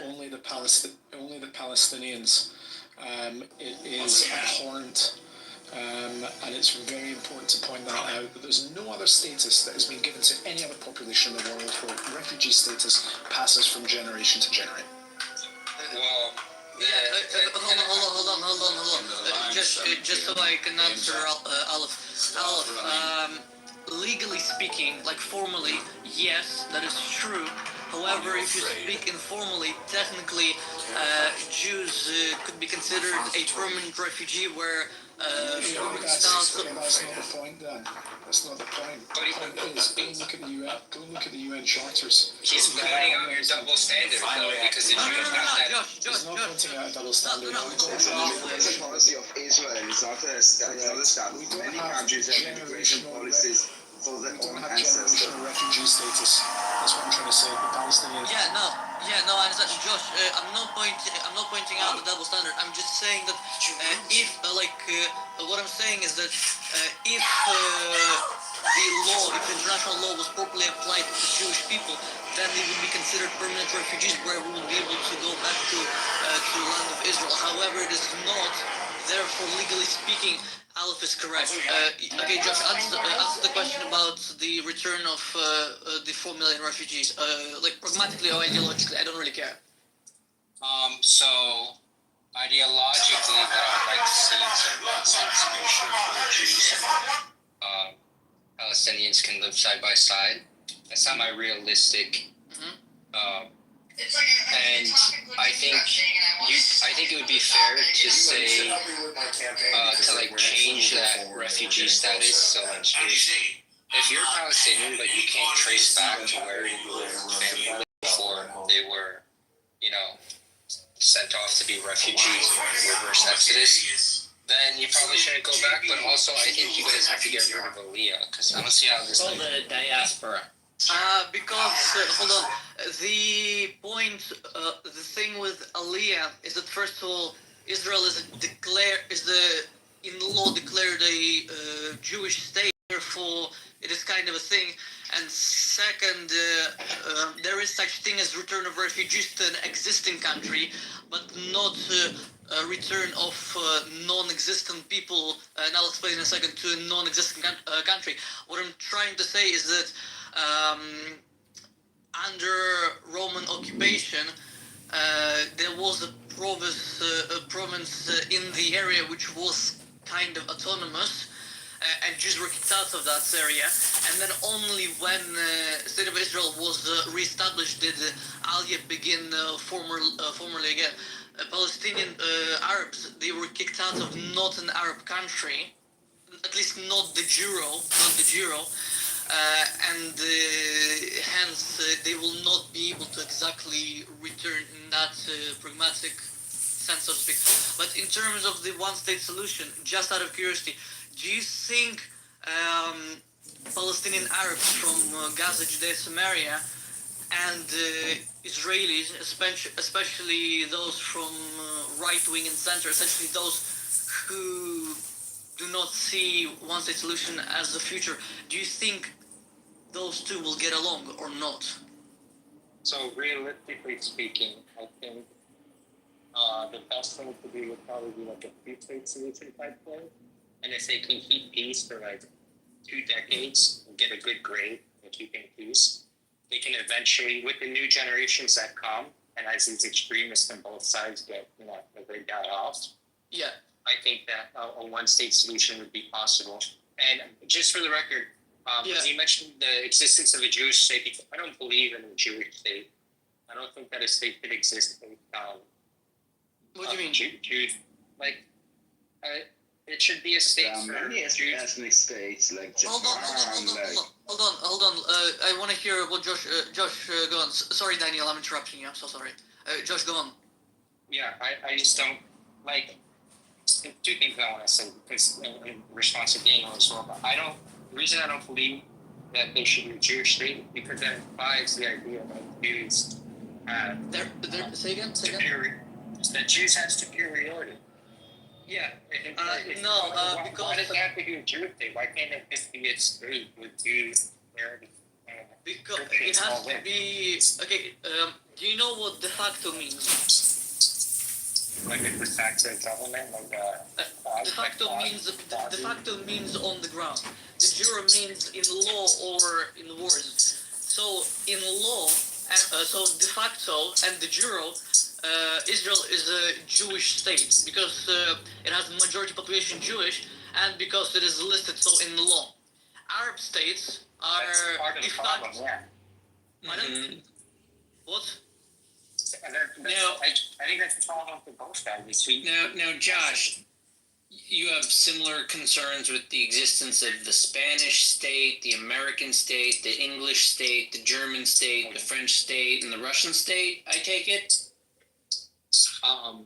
Only the Palestinians. It is abhorrent, and it's very important to point that out. That there's no other status that has been given to any other population in the world where refugee status passes from generation to generation. Well, Hold on. Just so I can answer Aleph. Legally speaking, like formally, yes, that is true. However, if you speak informally, technically, Jews could be considered a permanent refugee where That's not the point then. That's not the point. The point is, go and look at the UN. Go and look at the UN charters. He's pointing out your double standard, though, because the Jews have that. He's not pointing out a double standard. It's a policy of Israel. It's not a status. Many countries have immigration policies for their own ancestors. Refugee status. That's what I'm trying to say. The Palestinians. I understand, Josh. I'm not pointing out the double standard. I'm just saying that what I'm saying is that if if international law was properly applied to Jewish people, then they would be considered permanent refugees, where we would be able to go back to the land of Israel. However, it is not. Therefore, legally speaking, Aleph is correct. Okay, Josh, answer the question about the return of the 4 million refugees. Pragmatically or ideologically, I don't really care. So ideologically, what I'd like to see is a one-state solution where Jews and Palestinians can live side by side. That's not my realistic. And I think it would be fair to say to change that refugee status. So if you're Palestinian but you can't trace back to where your family lived before they were, sent off to be refugees or reverse exodus, then you probably shouldn't go back. But also, I think you guys have to get rid of Aliyah, because I don't see how this. The diaspora. Hold on. The point, the thing with Aliyah is that first of all, Israel is in law declared a Jewish state. Therefore, it is kind of a thing. And second, there is such thing as return of refugees to an existing country, but not a return of non-existent people. And I'll explain in a second, to a non-existent country. What I'm trying to say is that under Roman occupation, there was a province in the area which was kind of autonomous, and Jews were kicked out of that area. And then only when the state of Israel was reestablished did Aliyah begin formally again. Palestinian Arabs, they were kicked out of not an Arab country, at least not the Juro, and hence they will not be able to exactly return in that pragmatic sense, so to speak. But in terms of the one-state solution, just out of curiosity, do you think Palestinian Arabs from Gaza, Judea, Samaria, and Israelis, especially those from right-wing and center, essentially those who do not see one-state solution as the future, do you think those two will get along or not? So realistically speaking, I think the best thing to do would probably be like a two-state solution type thing. And if they can keep peace for 2 decades and get a good grade in keeping peace, they can eventually, with the new generations that come, and as these extremists on both sides get, they die off. Yeah. I think that a one-state solution would be possible. And just for the record, as you mentioned the existence of a Jewish state, I don't believe in a Jewish state. I don't think that a state could exist based on. What do you mean? Jews, it should be a state for many ethnic states like Japan. Hold on. I want to hear what Josh go on. Sorry, Daniel, I'm interrupting you. I'm so sorry. Josh, go on. Yeah, I just don't two things I want to say, because in response to Daniel as well. But the reason I don't believe that they should be a Jewish state is because that implies the idea that Jews say again. That Jews have superiority. Yeah. Because why does it have to be a Jewish state? Why can't it just be a state with Jews? Because it has to be okay. Do you know what de facto means? Like a de facto government, de facto means on the ground. De jure means in law or in words. So in law, so de facto and de jure Israel is a Jewish state because it has a majority population Jewish and because it is listed so in the law. Arab states are, That's part of the if problem, not, yeah. pardon? What? Now, I think that's the problem for both sides. Now, Josh, you have similar concerns with the existence of the Spanish state, the American state, the English state, the German state, the French state, and the Russian state, I take it? So, I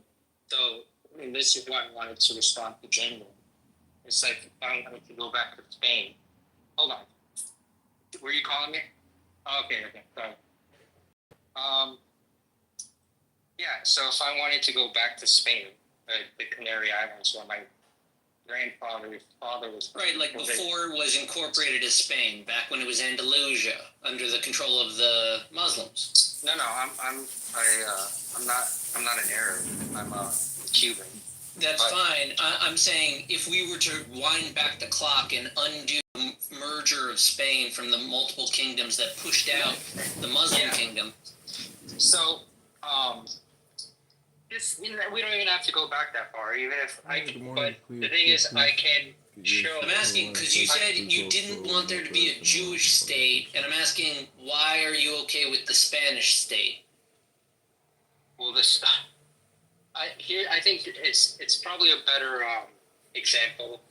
mean, this is why I wanted to respond to Jamie. It's like, I wanted to go back to Spain. Hold on. Were you calling me? Okay, sorry. Yeah, so if I wanted to go back to Spain, the Canary Islands, where my grandfather's father was Right, like before it was incorporated as Spain, back when it was Andalusia, under the control of the Muslims. No, I'm not an Arab. I'm a Cuban. That's fine. I'm saying if we were to wind back the clock and undo the merger of Spain from the multiple kingdoms that pushed out the Muslim kingdom. So, we don't even have to go back that far, even if I can. But the thing is, I can show. I'm asking because you said you didn't want there to be a Jewish state, and I'm asking why are you okay with the Spanish state? Well, I think it's probably a better example